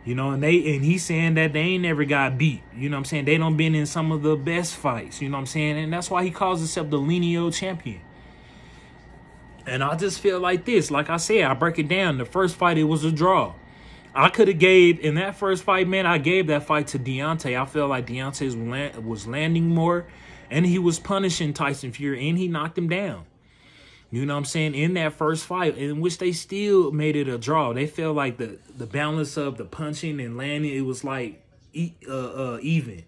You know, and he's saying that they ain't never got beat. You know what I'm saying? They done been in some of the best fights, you know what I'm saying? And that's why he calls himself the lineal champion. And I just feel like this, like I said, I break it down. The first fight, it was a draw. I could have gave, in that first fight, man, I gave that fight to Deontay. I felt like Deontay was landing more. And he was punishing Tyson Fury, and he knocked him down. You know what I'm saying? In that first fight, in which they still made it a draw. They felt like the balance of the punching and landing, it was like even.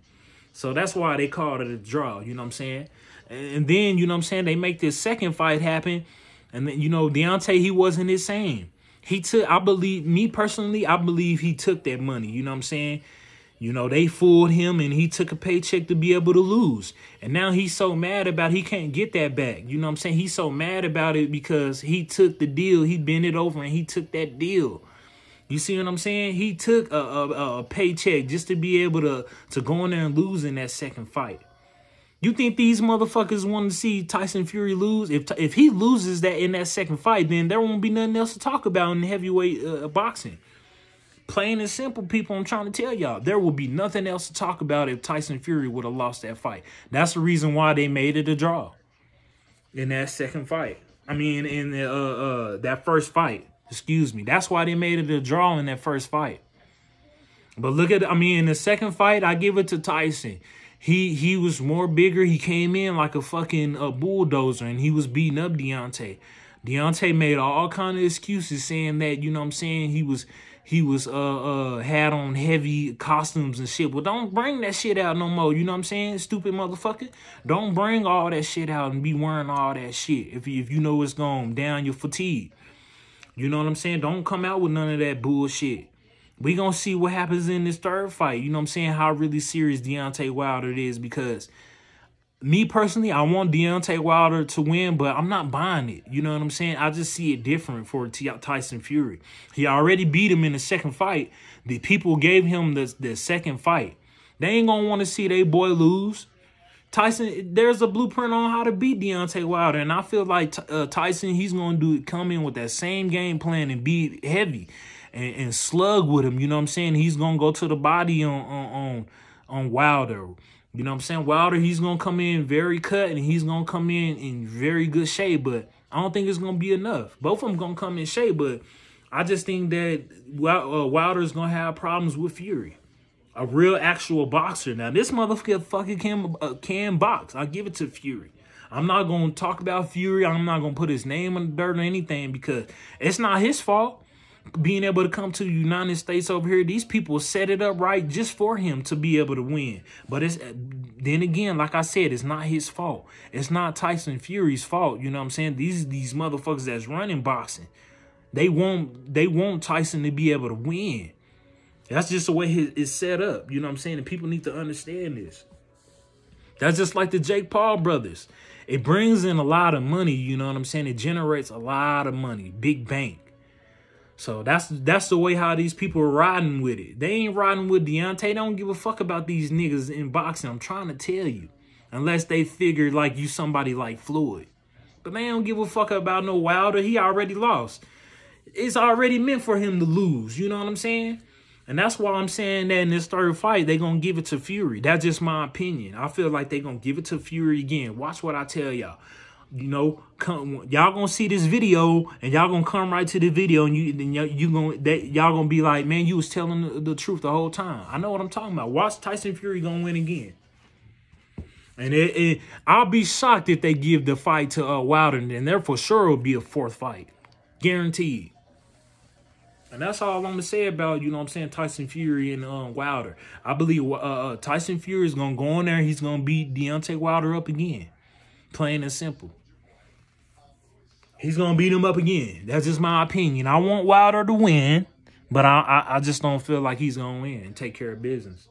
So that's why they called it a draw. You know what I'm saying? And then, you know what I'm saying, they make this second fight happen. And then, you know, Deontay, he wasn't the same. He took, I believe, me personally, I believe he took that money. You know what I'm saying? You know, they fooled him and he took a paycheck to be able to lose. And now he's so mad about he can't get that back. You know what I'm saying? He's so mad about it because he took the deal. He bent it over and he took that deal. You see what I'm saying? He took a paycheck just to be able to go in there and lose in that second fight. You think these motherfuckers want to see Tyson Fury lose? If he loses that in that second fight, then there won't be nothing else to talk about in heavyweight boxing. Plain and simple, people, I'm trying to tell y'all, there will be nothing else to talk about if Tyson Fury would have lost that fight. That's the reason why they made it a draw in that second fight. I mean, in that first fight. Excuse me. That's why they made it a draw in that first fight. But look at, I mean, in the second fight, I give it to Tyson. He was more bigger. He came in like a fucking bulldozer, and he was beating up Deontay. Deontay made all kind of excuses saying that, you know what I'm saying, he was had on heavy costumes and shit. Well, don't bring that shit out no more. You know what I'm saying? Stupid motherfucker. Don't bring all that shit out and be wearing all that shit if you know it's going down your fatigue. You know what I'm saying? Don't come out with none of that bullshit. We gonna see what happens in this third fight. You know what I'm saying? How really serious Deontay Wilder is, because me personally, I want Deontay Wilder to win, but I'm not buying it. You know what I'm saying? I just see it different for Tyson Fury. He already beat him in the second fight. The people gave him the second fight. They ain't going to want to see their boy lose. Tyson, there's a blueprint on how to beat Deontay Wilder, and I feel like Tyson, he's going to come in with that same game plan and be heavy and slug with him. You know what I'm saying? He's going to go to the body on Wilder. You know what I'm saying? Wilder, he's going to come in very cut, and he's going to come in very good shape, but I don't think it's going to be enough. Both of them going to come in shape, but I just think that Wilder's going to have problems with Fury. A real actual boxer. Now, this motherfucker can box. I give it to Fury. I'm not going to talk about Fury. I'm not going to put his name in the dirt or anything, because it's not his fault. Being able to come to the United States over here, these people set it up right just for him to be able to win. But it's, then again, like I said, it's not his fault. It's not Tyson Fury's fault. You know what I'm saying? These motherfuckers that's running boxing, they want Tyson to be able to win. That's just the way it's set up. You know what I'm saying? And people need to understand this. That's just like the Jake Paul brothers. It brings in a lot of money. You know what I'm saying? It generates a lot of money. Big bank. So that's the way how these people are riding with it. They ain't riding with Deontay. They don't give a fuck about these niggas in boxing. I'm trying to tell you. Unless they figure like you somebody like Floyd. But they don't give a fuck about no Wilder. He already lost. It's already meant for him to lose. You know what I'm saying? And that's why I'm saying that in this third fight, they're going to give it to Fury. That's just my opinion. I feel like they're going to give it to Fury again. Watch what I tell y'all. You know, y'all gonna see this video, and y'all gonna come right to the video, and y'all gonna be like, man, you was telling the truth the whole time. I know what I'm talking about. Watch Tyson Fury gonna win again, and I'll be shocked if they give the fight to Wilder, and there for sure will be a fourth fight, guaranteed. And that's all I'm gonna say about, you know what I'm saying, Tyson Fury and Wilder. I believe Tyson Fury is gonna go in there. He's gonna beat Deontay Wilder up again, plain and simple. He's going to beat him up again. That's just my opinion. I want Wilder to win, but I just don't feel like he's going to win and take care of business.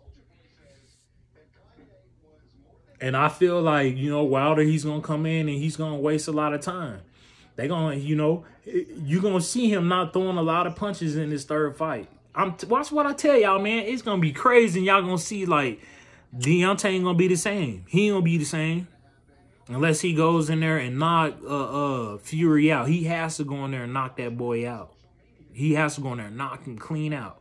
And I feel like, you know, Wilder, he's going to come in and he's going to waste a lot of time. They're going to, you know, you're going to see him not throwing a lot of punches in this third fight. Watch what I tell y'all, man. It's going to be crazy, and y'all going to see, like, Deontay ain't going to be the same. He ain't going to be the same. Unless he goes in there and knock Fury out. He has to go in there and knock that boy out. He has to go in there and knock him clean out.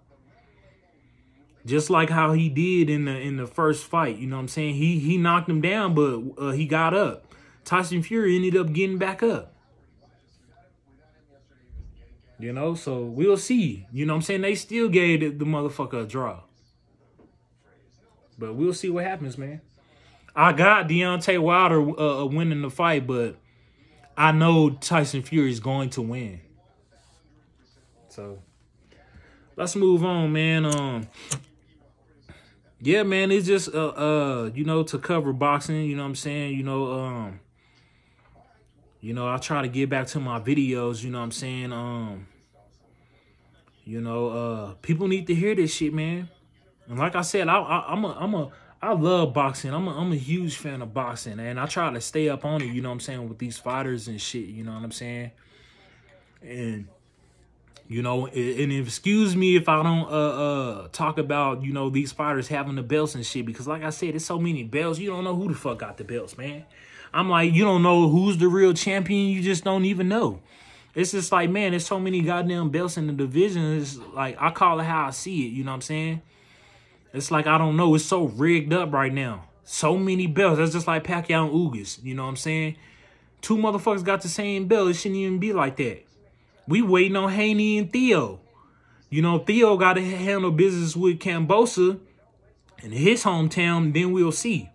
Just like how he did in the first fight. You know what I'm saying? He knocked him down, but he got up. Tyson Fury ended up getting back up. You know, so we'll see. You know what I'm saying? They still gave the motherfucker a draw. But we'll see what happens, man. I got Deontay Wilder winning the fight, but I know Tyson Fury is going to win. So let's move on, man. Yeah, man, it's just you know, to cover boxing, you know what I'm saying? You know, I try to get back to my videos, you know what I'm saying? You know, people need to hear this shit, man. And like I said, I love boxing. I'm a huge fan of boxing, and I try to stay up on it, you know what I'm saying, with these fighters and shit, you know what I'm saying? And you know, and excuse me if I don't talk about, you know, these fighters having the belts and shit, because like I said, there's so many belts, you don't know who the fuck got the belts, man. I'm like, you don't know who's the real champion, you just don't even know. It's just like, man, there's so many goddamn belts in the division. It's like, I call it how I see it, you know what I'm saying? It's like, I don't know, it's so rigged up right now. So many belts. That's just like Pacquiao and Ugas, you know what I'm saying? Two motherfuckers got the same belt. It shouldn't even be like that. We waiting on HunniD and Theo. You know, Theo got to handle business with Kambosa in his hometown, then we'll see.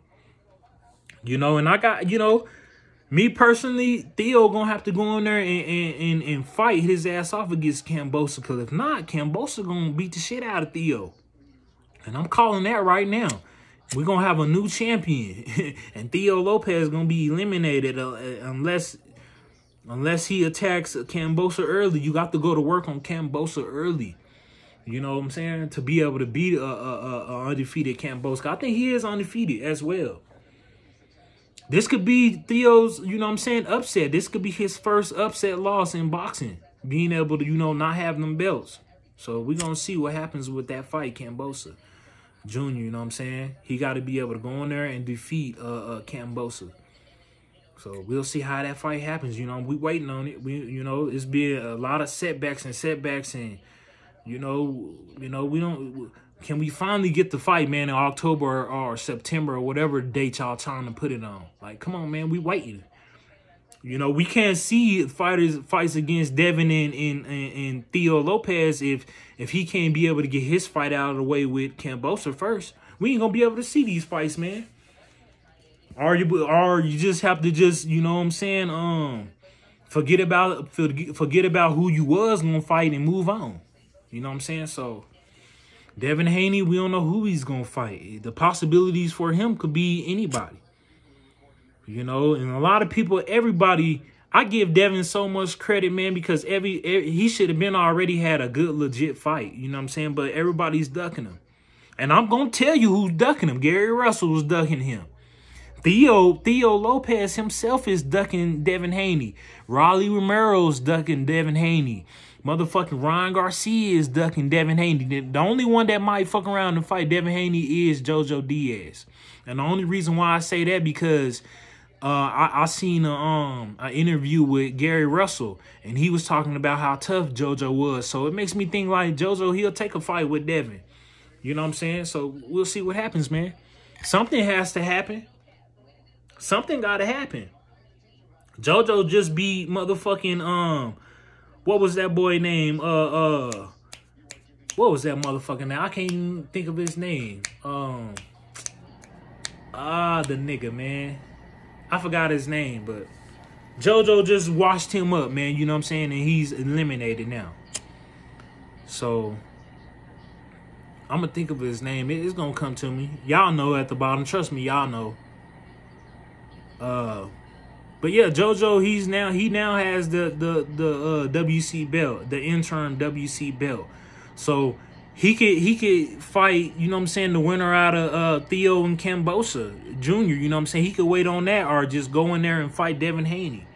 You know, and I got, you know, me personally, Theo gonna have to go in there and fight his ass off against Kambosa, because if not, Kambosa gonna beat the shit out of Theo. And I'm calling that right now. We're gonna have a new champion. And Theo Lopez gonna be eliminated unless he attacks Kambosa early. You got to go to work on Kambosa early. You know what I'm saying? To be able to beat a undefeated Kambosa. I think he is undefeated as well. This could be Theo's, you know what I'm saying, upset. This could be his first upset loss in boxing. Being able to, you know, not have them belts. So we're going to see what happens with that fight, Kambosa Jr., you know what I'm saying? He got to be able to go in there and defeat Kambosa. So we'll see how that fight happens. You know, we waiting on it. You know, it's been a lot of setbacks, and you know, we don't. Can we finally get the fight, man, in October or September or whatever date y'all trying to put it on? Like, come on, man, we waiting. You know, we can't see fights against Devin and Theo Lopez if he can't be able to get his fight out of the way with Kambosa first. We ain't gonna be able to see these fights, man. Or you just have to just, you know what I'm saying, forget about who you was gonna fight and move on. You know what I'm saying? So Devin Haney, we don't know who he's gonna fight. The possibilities for him could be anybody. You know, and a lot of people, everybody, I give Devin so much credit, man, because he should have been already had a good legit fight. You know what I'm saying? But everybody's ducking him. And I'm gonna tell you who's ducking him. Gary Russell was ducking him. Theo Lopez himself is ducking Devin Haney. Rolly Romero's ducking Devin Haney. Motherfucking Ryan Garcia is ducking Devin Haney. The only one that might fuck around and fight Devin Haney is JoJo Diaz. And the only reason why I say that because I seen an interview with Gary Russell, and he was talking about how tough JoJo was. So it makes me think like JoJo, he'll take a fight with Devin. You know what I'm saying? So we'll see what happens, man. Something has to happen. Something gotta happen. JoJo just beat motherfucking what was that boy name? What was that motherfucking name? I can't even think of his name. The nigga, man. I forgot his name, but JoJo just washed him up, man. You know what I'm saying? And he's eliminated now. So I'm gonna think of his name. It's gonna come to me. Y'all know at the bottom. Trust me, y'all know. But yeah, JoJo, he now has the WC belt, the interim WC belt. So he could fight, you know what I'm saying, the winner out of Theo and Kambosa Jr., you know what I'm saying? He could wait on that or just go in there and fight Devin Haney.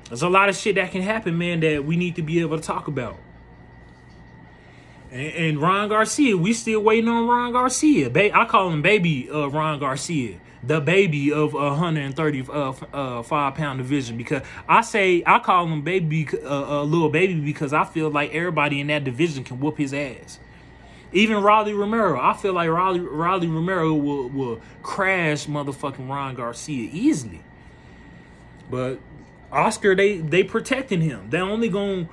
There's a lot of shit that can happen, man, that we need to be able to talk about. And Ron Garcia, we still waiting on Ron Garcia. I call him baby Ron Garcia. The baby of 135-pound division, because I call him baby, little baby, because I feel like everybody in that division can whoop his ass. Even Rolly Romero, I feel like Rolly Romero will crash motherfucking Ron Garcia easily. But Oscar, they protecting him. They only gonna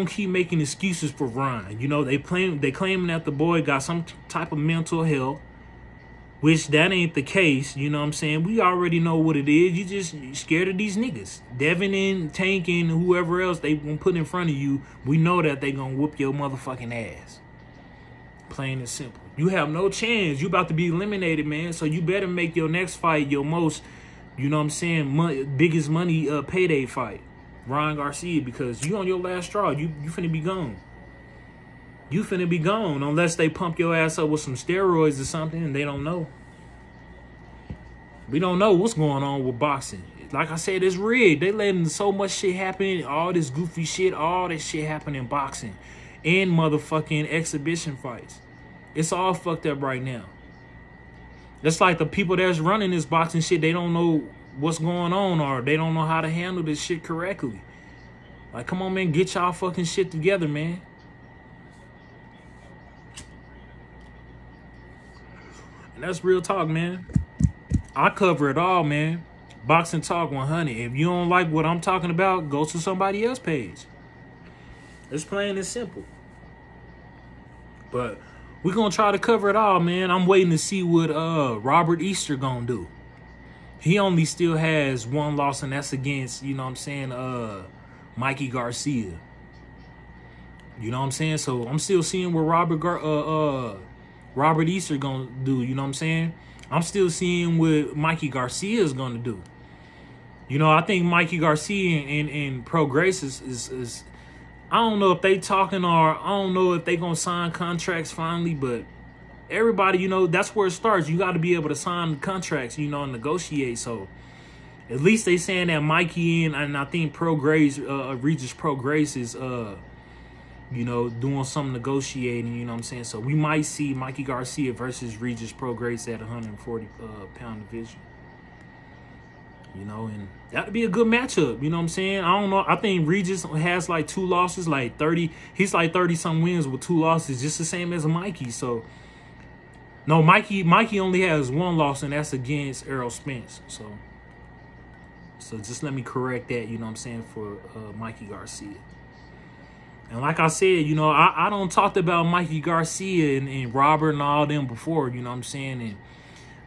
keep making excuses for Ron. You know, they claiming that the boy got some type of mental health. which that ain't the case. You know what I'm saying? We already know what it is. You just scared of these niggas. Devin and Tank and whoever else they gonna put in front of you. We know that they gonna whoop your motherfucking ass. Plain and simple. You have no chance. You about to be eliminated, man. So you better make your next fight your most, you know what I'm saying, biggest money payday fight. Ryan Garcia, because you on your last straw. You finna be gone. You finna be gone unless they pump your ass up with some steroids or something and they don't know. We don't know what's going on with boxing. Like I said, it's rigged. They letting so much shit happen, all this goofy shit, all this shit happen in boxing and motherfucking exhibition fights. It's all fucked up right now. That's like the people that's running this boxing shit, they don't know what's going on or they don't know how to handle this shit correctly. Like, come on, man, get y'all fucking shit together, man. And that's real talk, man. I cover it all, man. Boxing Talk 100. If you don't like what I'm talking about, go to somebody else's page. It's plain and simple. But we're going to try to cover it all, man. I'm waiting to see what Robert Easter going to do. He only still has one loss, and that's against, you know what I'm saying, Mikey Garcia. You know what I'm saying? So I'm still seeing what Robert Easter going to do, you know what I'm saying? I'm still seeing what Mikey Garcia is going to do. You know, I think Mikey Garcia and Pro Grace is I don't know if they talking or I don't know if they going to sign contracts finally, but everybody, you know, that's where it starts. You got to be able to sign contracts, you know, and negotiate. So at least they saying that Mikey and I think Pro Grace, Regis Pro Grace is, you know, doing some negotiating, you know what I'm saying? So we might see Mikey Garcia versus Regis Pro Grace at 140 pound division. You know, and that would be a good matchup. You know what I'm saying? I don't know. I think Regis has like 2 losses, like 30. He's like 30-some wins with 2 losses, just the same as Mikey. So, no, Mikey only has 1 loss, and that's against Errol Spence. So just let me correct that, you know what I'm saying, for Mikey Garcia. And like I said, you know, I don't talked about Mikey Garcia and Robert and all them before, you know what I'm saying? And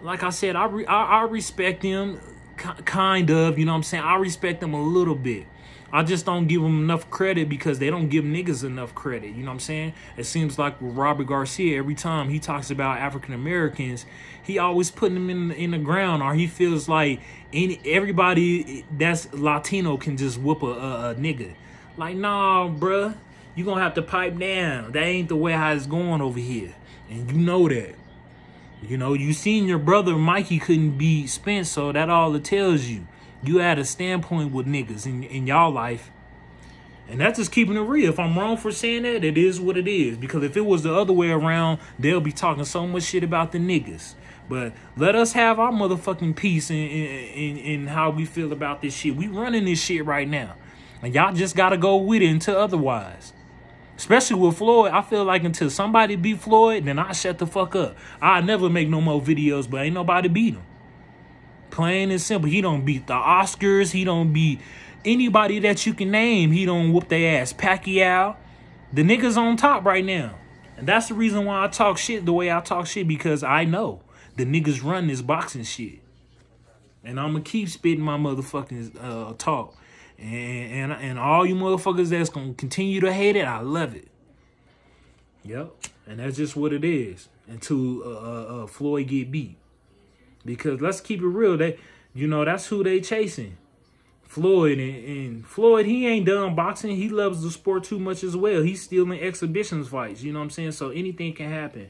like I said, I respect them. Kind of, you know what I'm saying? I respect them a little bit. I just don't give them enough credit because they don't give niggas enough credit. You know what I'm saying? It seems like with Robert Garcia, every time he talks about African Americans, he always putting them in the ground, or he feels like everybody that's Latino can just whoop a nigga. Like, nah, bruh, you gonna have to pipe down. That ain't the way how it's going over here, and you know that. You know, you seen your brother Mikey couldn't beat Spence, so that all it tells you. You had a standpoint with niggas in y'all life. And that's just keeping it real. If I'm wrong for saying that, it is what it is. Because if it was the other way around, they'll be talking so much shit about the niggas. But let us have our motherfucking peace in how we feel about this shit. We running this shit right now. And y'all just got to go with it until otherwise. Especially with Floyd, I feel like until somebody beat Floyd, then I shut the fuck up. I never make no more videos, but ain't nobody beat him. Plain and simple. He don't beat the Oscars. He don't beat anybody that you can name. He don't whoop their ass. Pacquiao. The nigga's on top right now. And that's the reason why I talk shit the way I talk shit, because I know the niggas run this boxing shit. And I'm going to keep spitting my motherfucking talk. And all you motherfuckers that's going to continue to hate it, I love it. Yep. And that's just what it is until Floyd get beat. Because let's keep it real. You know, that's who they chasing. Floyd. And Floyd, he ain't done boxing. He loves the sport too much as well. He's still in exhibitions fights. You know what I'm saying? So anything can happen.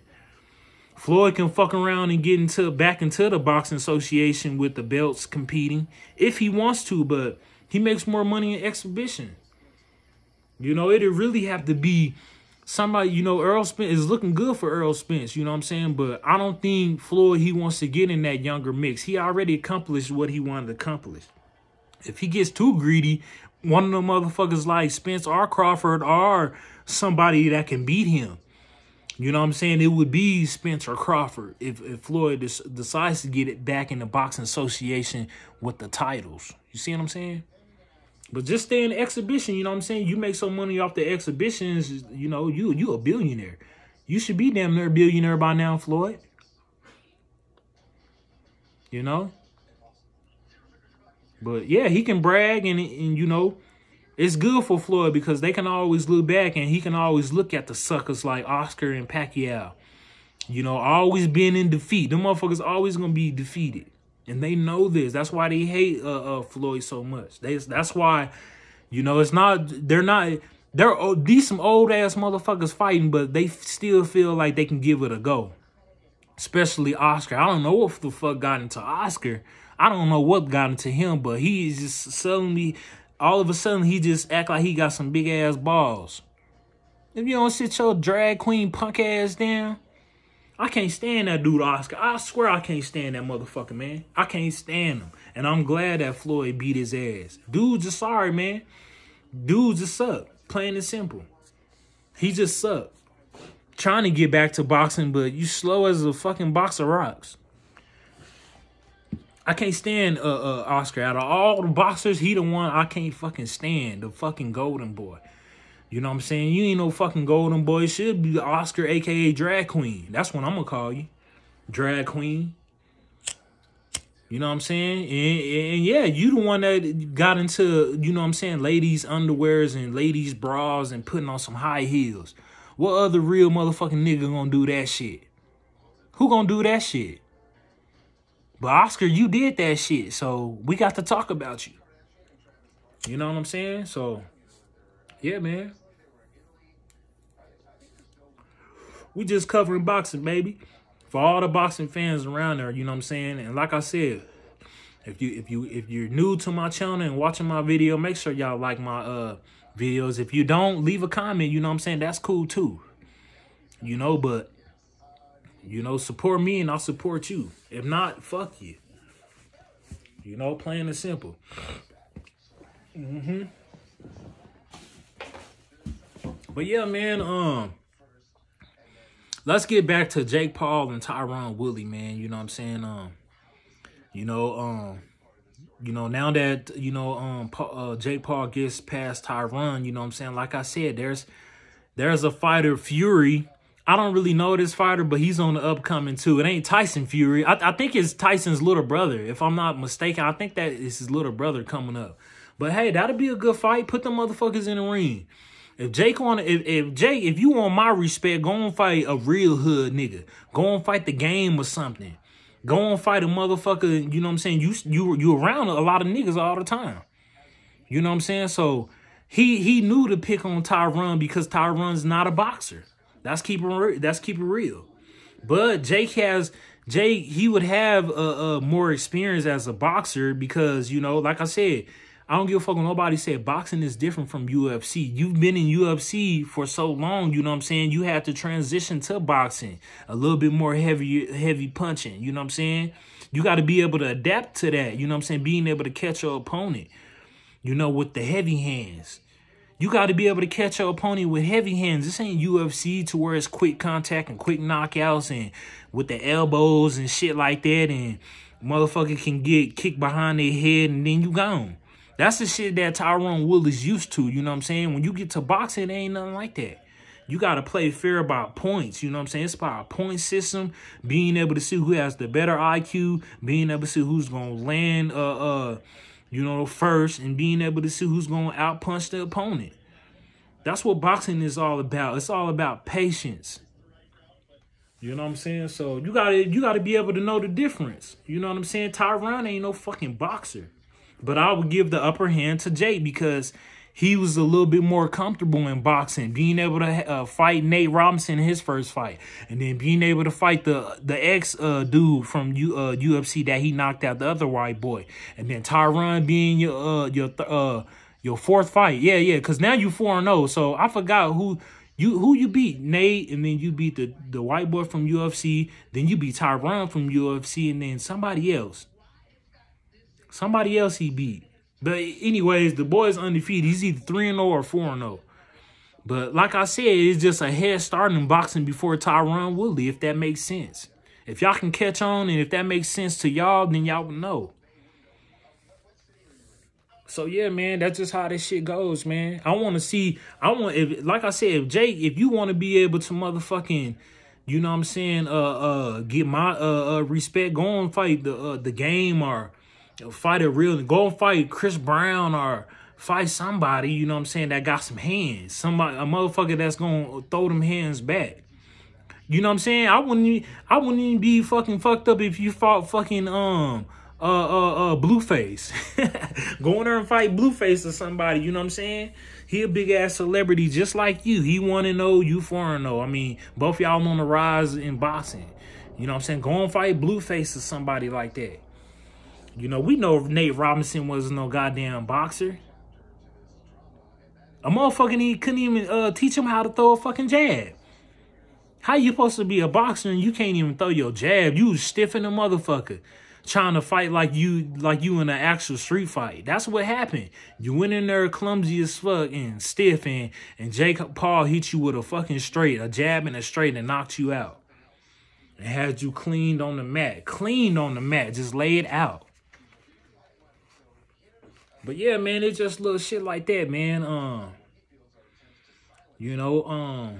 Floyd can fuck around and get back into the boxing association with the belts competing if he wants to, but he makes more money in exhibition. You know, it'd really have to be somebody, you know, Errol Spence is looking good for Errol Spence, you know what I'm saying? But I don't think Floyd, he wants to get in that younger mix. He already accomplished what he wanted to accomplish. If he gets too greedy, one of them motherfuckers like Spence or Crawford or somebody that can beat him, you know what I'm saying? It would be Spence or Crawford if Floyd decides to get it back in the boxing association with the titles. You see what I'm saying? But just stay in the exhibition, you know what I'm saying? You make some money off the exhibitions, you know, you a billionaire. You should be damn near a billionaire by now, Floyd. you know. But yeah, he can brag, and you know, it's good for Floyd because they can always look back, and he can always look at the suckers like Oscar and Pacquiao. You know, always being in defeat. Them motherfuckers always gonna be defeated, and they know this. That's why they hate Floyd so much. That's why, you know, it's not. These some old ass motherfuckers fighting, but they still feel like they can give it a go. Especially Oscar. I don't know what the fuck got into Oscar. I don't know what got into him, but he is just suddenly, all of a sudden, he just act like he got some big ass balls. If you don't sit your drag queen punk ass down, I can't stand that dude Oscar. I swear I can't stand that motherfucker, man. I can't stand him. And I'm glad that Floyd beat his ass. Dudes are sorry, man. Dudes just suck. Plain and simple. He just sucked. Trying to get back to boxing, but you slow as a fucking box of rocks. I can't stand Oscar. Out of all the boxers, he the one I can't fucking stand. The fucking golden boy. You know what I'm saying? You ain't no fucking golden boy. It should be Oscar, a.k.a. drag queen. That's what I'm going to call you. Drag queen. You know what I'm saying? And yeah, you the one that got into, you know what I'm saying, ladies' underwears and ladies' bras and putting on some high heels. What other real motherfucking nigga gonna do that shit? Who gonna do that shit? But Oscar, you did that shit, so we got to talk about you. You know what I'm saying? So, yeah, man. We just covering boxing, baby. For all the boxing fans around there, you know what I'm saying? And like I said, if you're new to my channel and watching my video, make sure y'all like my videos. If you don't, leave a comment, you know what I'm saying? That's cool too. You know, but you know, support me and I'll support you. If not, fuck you. You know, plain and simple. But yeah, man, let's get back to Jake Paul and Tyron Woodley, man. You know what I'm saying? Now that, Jake Paul gets past Tyron, you know what I'm saying? Like I said, there's a fighter, Fury. I don't really know this fighter, but he's on the upcoming too. It ain't Tyson Fury. I think it's Tyson's little brother. If I'm not mistaken, I think that is his little brother coming up. But hey, that'll be a good fight. Put them motherfuckers in the ring. If you want my respect, go and fight a real hood nigga. Go and fight the game or something. Go and fight a motherfucker, you know what I'm saying? You around a lot of niggas all the time. You know what I'm saying? So he knew to pick on Tyron because Tyron's not a boxer. That's keep it real. But he would have more experience as a boxer because, you know, like I said, I don't give a fuck when nobody said boxing is different from UFC. You've been in UFC for so long, you know what I'm saying? You have to transition to boxing. A little bit more heavy punching, you know what I'm saying? You got to be able to adapt to that, you know what I'm saying? Being able to catch your opponent, you know, with the heavy hands. You got to be able to catch your opponent with heavy hands. This ain't UFC to where it's quick contact and quick knockouts and with the elbows and shit like that. And motherfucker can get kicked behind their head and then you gone. That's the shit that Tyron Woodley's used to, you know what I'm saying? When you get to boxing, it ain't nothing like that. You got to play fair about points, you know what I'm saying? It's about a point system, being able to see who has the better IQ, being able to see who's going to land first, and being able to see who's going to outpunch the opponent. That's what boxing is all about. It's all about patience. You know what I'm saying? So you gotta be able to know the difference. You know what I'm saying? Tyron ain't no fucking boxer. But I would give the upper hand to Jake because he was a little bit more comfortable in boxing, being able to fight Nate Robinson in his first fight, and then being able to fight the ex dude from UFC that he knocked out, the other white boy, and then Tyron being your fourth fight. Yeah, because now you 4-0. So I forgot who you beat, Nate, and then you beat the white boy from UFC, then you beat Tyron from UFC, and then somebody else. Somebody else he beat. But anyways, the boy's undefeated. He's either 3-0 or 4-0. But like I said, it's just a head start in boxing before Tyron Woodley, if that makes sense. If y'all can catch on and if that makes sense to y'all, then y'all will know. So yeah, man, that's just how this shit goes, man. Like I said, if Jake, if you want to be able to motherfucking you know what I'm saying, get my respect, go and fight the game, or fight a real, go and fight Chris Brown, or fight somebody, you know what I'm saying, that got some hands. Somebody, a motherfucker that's gonna throw them hands back. You know what I'm saying? I wouldn't even be fucking fucked up if you fought fucking Blueface. Go in there and fight Blueface or somebody, you know what I'm saying? He a big ass celebrity just like you. He 1-0, you 4-0. I mean, both y'all on the rise in boxing. You know what I'm saying? Go and fight Blueface or somebody like that. You know, we know Nate Robinson wasn't no goddamn boxer. A motherfucker couldn't even teach him how to throw a fucking jab. How you supposed to be a boxer and you can't even throw your jab? You was stiff in a motherfucker trying to fight like you in an actual street fight. That's what happened. You went in there clumsy as fuck and stiff, and Jake Paul hit you with a fucking straight, a jab and a straight, and knocked you out. And had you cleaned on the mat. Cleaned on the mat. Just laid out. But yeah, man, it's just little shit like that, man. You know,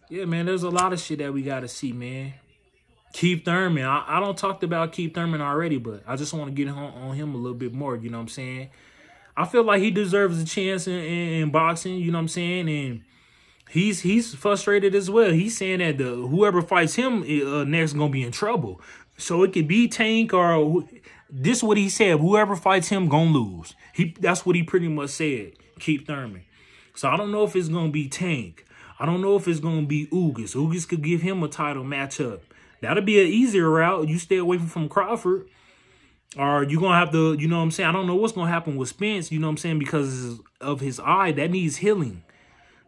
yeah, man, there's a lot of shit that we gotta see, man. Keith Thurman. I don't talked about Keith Thurman already, but I just want to get on him a little bit more, you know what I'm saying? I feel like he deserves a chance in boxing, you know what I'm saying? And he's frustrated as well. He's saying that whoever fights him next is going to be in trouble. So it could be Tank, or this is what he said, whoever fights him going to lose. That's what he pretty much said, Keith Thurman. So I don't know if it's going to be Tank. I don't know if it's going to be Ugas. Ugas could give him a title matchup. That'll be an easier route. You stay away from Crawford. Or you're going to have to, you know what I'm saying? I don't know what's going to happen with Spence, you know what I'm saying? Because of his eye, that needs healing.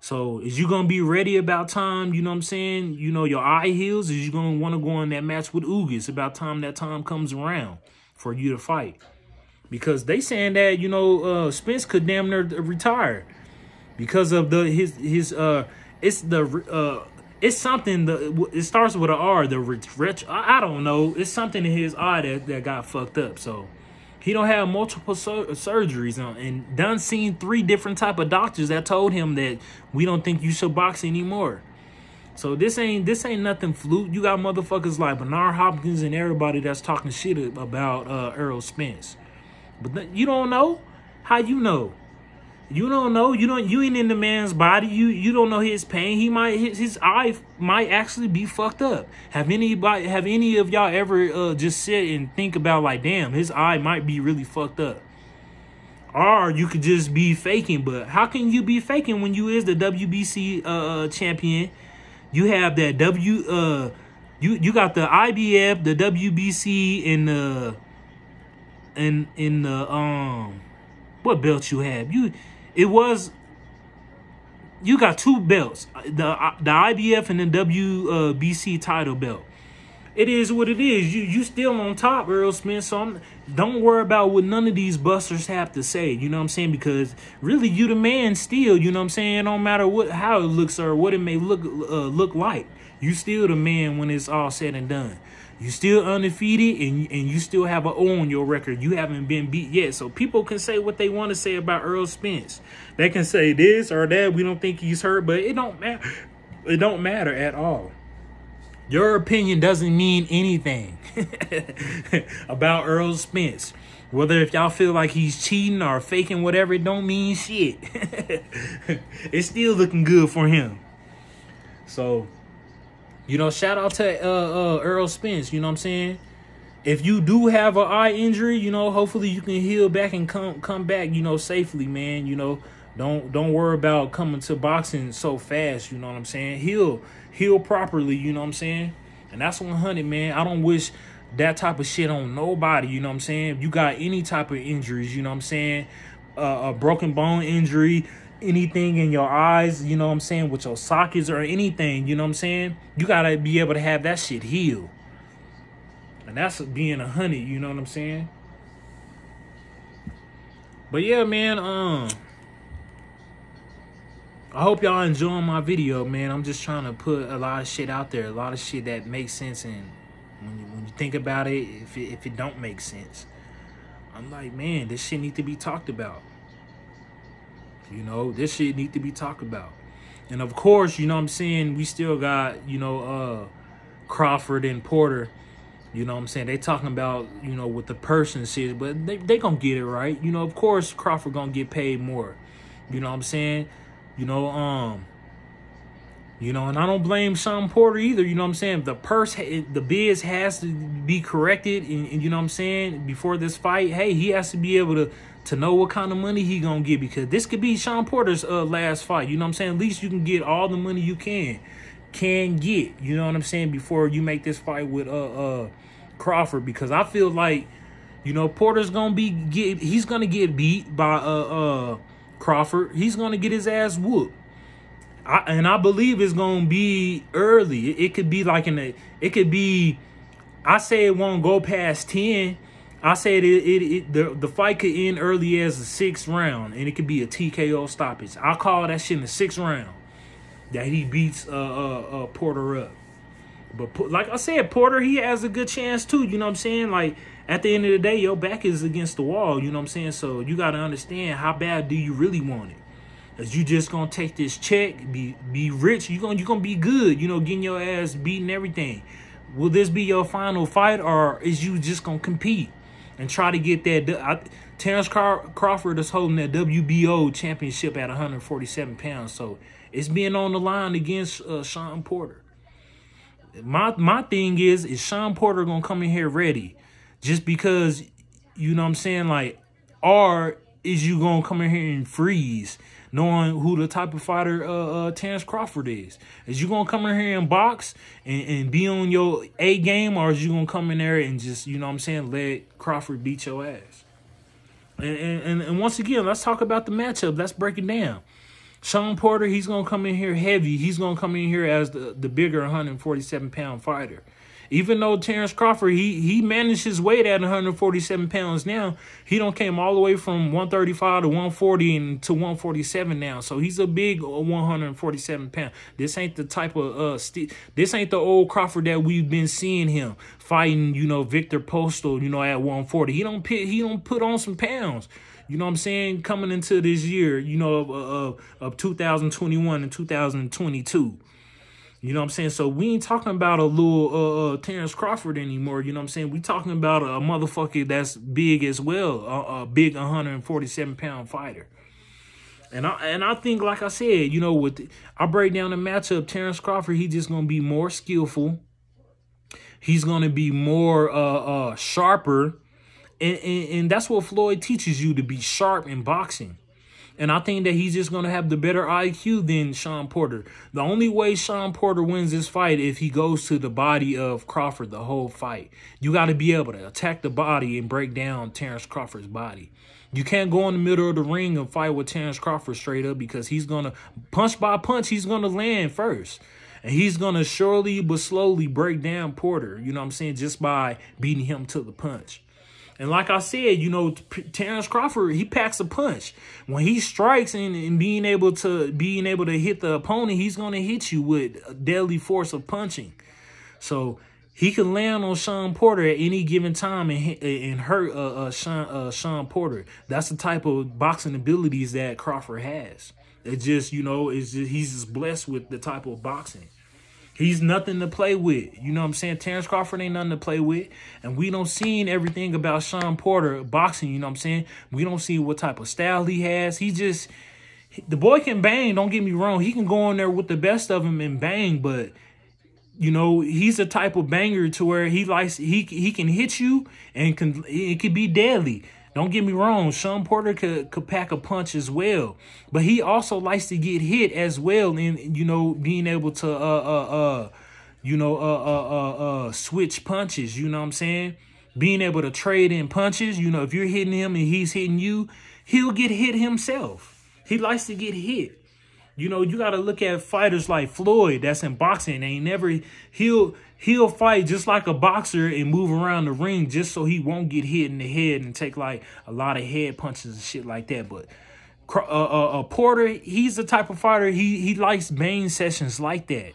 So is you going to be ready about time, you know what I'm saying? You know, your eye heals. Is you going to want to go in that match with Ugas about time that time comes around for you to fight? Because they saying that, you know, Spence could damn near retire. Because of it's something, it starts with an R, I don't know. It's something in his eye that got fucked up. So he don't have multiple surgeries and done seen 3 different type of doctors that told him that we don't think you should box anymore. So this ain't nothing fluke. You got motherfuckers like Bernard Hopkins and everybody that's talking shit about Errol Spence. But you don't know. How you know? You don't know. You ain't in the man's body. You don't know his pain. His eye might actually be fucked up. Have any of y'all ever just sit and think about like, damn, his eye might be really fucked up? Or you could just be faking. But how can you be faking when you is the WBC champion? You have that you got the IBF, the WBC, and the what belts you have? You got 2 belts, the IBF and the WBC title belt. It is what it is. You still on top, Errol Spence. So don't worry about what none of these busters have to say. You know what I'm saying? Because really, you the man still. You know what I'm saying? It don't matter how it looks or what it may look like. You still the man when it's all said and done. You still undefeated, and you still have an O on your record. You haven't been beat yet. So people can say what they want to say about Errol Spence. They can say this or that. We don't think he's hurt, but it don't matter. It don't matter at all. Your opinion doesn't mean anything about Errol Spence. Whether if y'all feel like he's cheating or faking whatever, it don't mean shit. It's still looking good for him. So, you know, shout out to Errol Spence, you know what I'm saying? If you do have an eye injury, you know, hopefully you can heal back and come back, you know, safely, man. You know, don't worry about coming to boxing so fast, you know what I'm saying? Heal properly, you know what I'm saying? And that's 100, man. I don't wish that type of shit on nobody, you know what I'm saying? If you got any type of injuries, you know what I'm saying? A broken bone injury, anything in your eyes, you know what I'm saying, with your sockets or anything, you know what I'm saying? You got to be able to have that shit healed. And that's being 100, you know what I'm saying? But yeah, man, I hope y'all enjoying my video, man. I'm just trying to put a lot of shit out there, a lot of shit that makes sense, and when you think about it, if it don't make sense, I'm like, man, this shit need to be talked about. You know, this shit need to be talked about. And of course, you know what I'm saying, we still got, Crawford and Porter. You know what I'm saying? They talking about, what the person says, but they gonna get it right. Of course Crawford gonna get paid more. You know what I'm saying? And I don't blame Sean Porter either. You know what I'm saying? The bids has to be corrected, and you know what I'm saying, before this fight. Hey, he has to be able to know what kind of money he gonna get, because this could be Sean Porter's last fight. You know what I'm saying? At least you can get all the money you can get. You know what I'm saying? Before you make this fight with Crawford, because I feel like Porter's gonna he's gonna get beat by Crawford. He's gonna get his ass whooped. I believe it's gonna be early. It could be like I say it won't go past 10. I say the fight could end early as the 6th round, and it could be a TKO stoppage. I call that shit in the 6th round that he beats Porter up. But like I said, Porter, he has a good chance too. You know what I'm saying? Like, at the end of the day, your back is against the wall. You know what I'm saying? So you got to understand, how bad do you really want it? Is you just gonna take this check, be rich? You gonna be good? Getting your ass beaten, everything. Will this be your final fight, or is you just gonna compete and try to get that? Terrence Crawford is holding that WBO championship at 147 pounds, so it's being on the line against Sean Porter. My thing is Sean Porter gonna come in here ready? Just because, you know what I'm saying, like, or is you gonna come in here and freeze, knowing who the type of fighter Terrence Crawford is? Is you gonna come in here and box and be on your A game, or is you gonna come in there and just, you know what I'm saying, let Crawford beat your ass? And once again, let's talk about the matchup. Let's break it down. Sean Porter, he's gonna come in here heavy. He's gonna come in here as the bigger 147-pound fighter. Even though Terrence Crawford, he managed his weight at 147 pounds now, he don't came all the way from 135 to 140 and to 147 now. So he's a big 147 pound. This ain't the type of this ain't the old Crawford that we've been seeing him fighting. Victor Postal. At 140, he don't put on some pounds. You know what I'm saying? Coming into this year, of 2021 and 2022. You know what I'm saying? So we ain't talking about a little Terrence Crawford anymore. You know what I'm saying? We talking about a motherfucker that's big as well, a big 147-pound fighter. And I think, like I said, I break down the matchup. Terrence Crawford, he just gonna be more skillful. He's gonna be more sharper, and that's what Floyd teaches you, to be sharp in boxing. And I think that he's just going to have the better IQ than Sean Porter. The only way Sean Porter wins this fight if he goes to the body of Crawford the whole fight. You got to be able to attack the body and break down Terrence Crawford's body. You can't go in the middle of the ring and fight with Terrence Crawford straight up, because he's going to, punch by punch, he's going to land first. And he's going to surely but slowly break down Porter, you know what I'm saying, just by beating him to the punch. And like I said, Terrence Crawford, he packs a punch. When he strikes and being able to hit the opponent, he's going to hit you with a deadly force of punching. So he can land on Sean Porter at any given time and hurt Sean Porter. That's the type of boxing abilities that Crawford has. It's just, he's just blessed with the type of boxing. He's nothing to play with. You know what I'm saying? Terrence Crawford ain't nothing to play with. And we don't see everything about Sean Porter boxing, you know what I'm saying? We don't see what type of style he has. The boy can bang, don't get me wrong. He can go in there with the best of them and bang, but, he's the type of banger to where he can hit you, and it could be deadly. Don't get me wrong, Sean Porter could pack a punch as well. But he also likes to get hit as well, and, being able to, switch punches, you know what I'm saying? Being able to trade in punches, if you're hitting him and he's hitting you, he'll get hit himself. He likes to get hit. You got to look at fighters like Floyd that's in boxing. He'll fight just like a boxer and move around the ring just so he won't get hit in the head and take like a lot of head punches and shit like that. But Porter, he's the type of fighter, he likes bang sessions like that.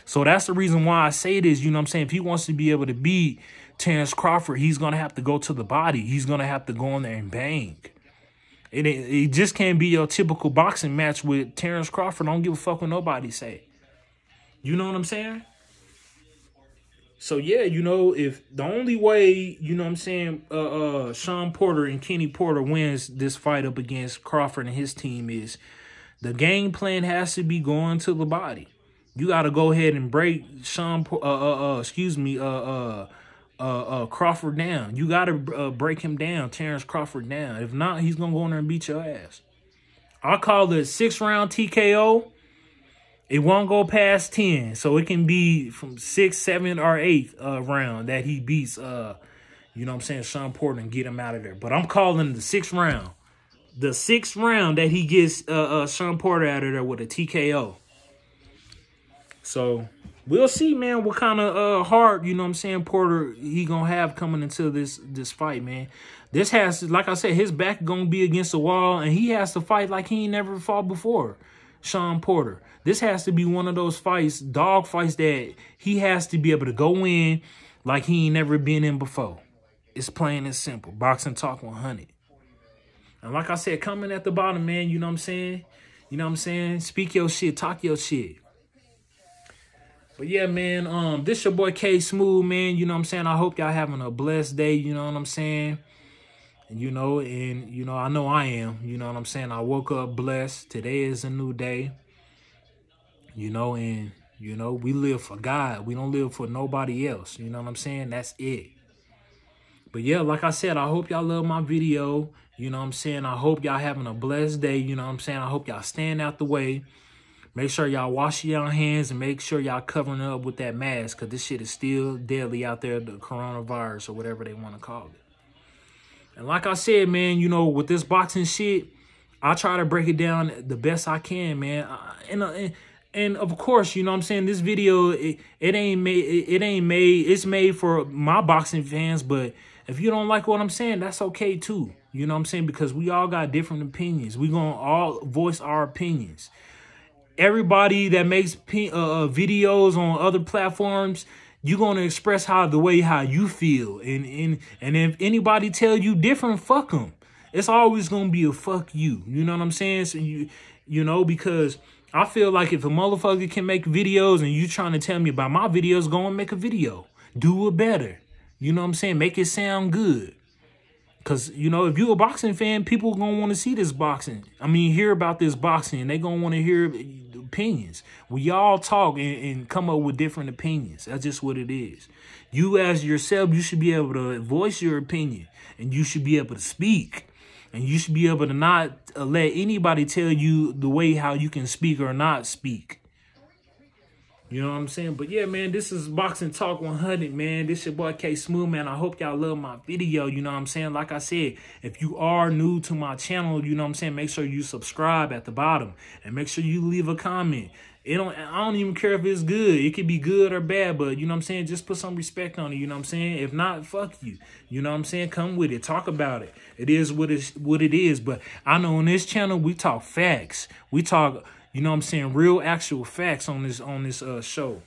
So that's the reason why I say this, you know what I'm saying? If he wants to be able to beat Terrence Crawford, he's going to have to go to the body. He's going to have to go in there and bang. It just can't be your typical boxing match with Terrence Crawford. I don't give a fuck what nobody say. You know what I'm saying? So, yeah, you know, if the only way, you know what I'm saying, Sean Porter and Kenny Porter wins this fight up against Crawford and his team is the game plan has to be going to the body. You got to go ahead and break Crawford down. You got to break him down, Terrence Crawford down. If not, he's going to go in there and beat your ass. I call it 6-round TKO. It won't go past 10, so it can be from 6, 7, or 8 round that he beats, you know what I'm saying, Sean Porter and get him out of there. But I'm calling the 6th round. The 6th round that he gets Sean Porter out of there with a TKO. So we'll see, man, what kind of heart, you know what I'm saying, Porter he gonna have coming into this fight, man. This has to, like I said, his back gonna be against the wall, and he has to fight like he ain't never fought before. Sean Porter. This has to be one of those fights, dog fights, that he has to be able to go in like he ain't never been in before. It's plain and simple. Boxing Talk 100. And like I said, coming at the bottom, man, you know what I'm saying? You know what I'm saying? Speak your shit, talk your shit. But yeah, man, this your boy K Smooth, man. You know what I'm saying? I hope y'all having a blessed day, you know what I'm saying? And you know I know I am, you know what I'm saying? I woke up blessed. Today is a new day. You know, and, you know, we live for God. We don't live for nobody else. You know what I'm saying? That's it. But yeah, like I said, I hope y'all love my video. You know what I'm saying? I hope y'all having a blessed day. You know what I'm saying? I hope y'all staying out the way. Make sure y'all wash your hands and make sure y'all covering up with that mask, because this shit is still deadly out there, the coronavirus or whatever they want to call it. And like I said, man, you know, with this boxing shit, I try to break it down the best I can, man. And of course, you know what I'm saying, this video, it's made for my boxing fans, but if you don't like what I'm saying, that's okay too. You know what I'm saying? Because we all got different opinions. We gonna all voice our opinions. Everybody that makes videos on other platforms, you're gonna express the way how you feel. And if anybody tell you different, fuck them. It's always gonna be a fuck you. You know what I'm saying? So you know, because I feel like if a motherfucker can make videos and you trying to tell me about my videos, go and make a video. Do it better. You know what I'm saying? Make it sound good. Because, you know, if you're a boxing fan, people going to want to see this boxing. I mean, hear about this boxing. And they going to want to hear opinions. We all talk and come up with different opinions. That's just what it is. You as yourself, you should be able to voice your opinion. And you should be able to speak. And you should be able to not let anybody tell you the way how you can speak or not speak. You know what I'm saying? But yeah, man, this is Boxing Talk 100, man. This your boy K Smooth, man. I hope y'all love my video. You know what I'm saying? Like I said, if you are new to my channel, you know what I'm saying, make sure you subscribe at the bottom. And make sure you leave a comment. I don't even care if it's good. It could be good or bad, but you know what I'm saying? Just put some respect on it, you know what I'm saying? If not, fuck you. You know what I'm saying? Come with it. Talk about it. It is what it is. But I know on this channel, we talk facts. We talk, you know what I'm saying, real actual facts on this show.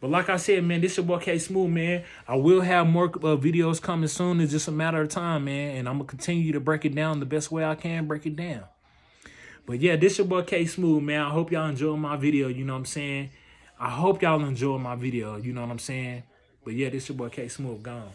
But like I said, man, this your boy K Smooth, man. I will have more videos coming soon. It's just a matter of time, man. And I'm going to continue to break it down the best way I can break it down. But yeah, this your boy K Smooth, man. I hope y'all enjoy my video, you know what I'm saying? I hope y'all enjoy my video, you know what I'm saying? But yeah, this your boy K Smooth, gone.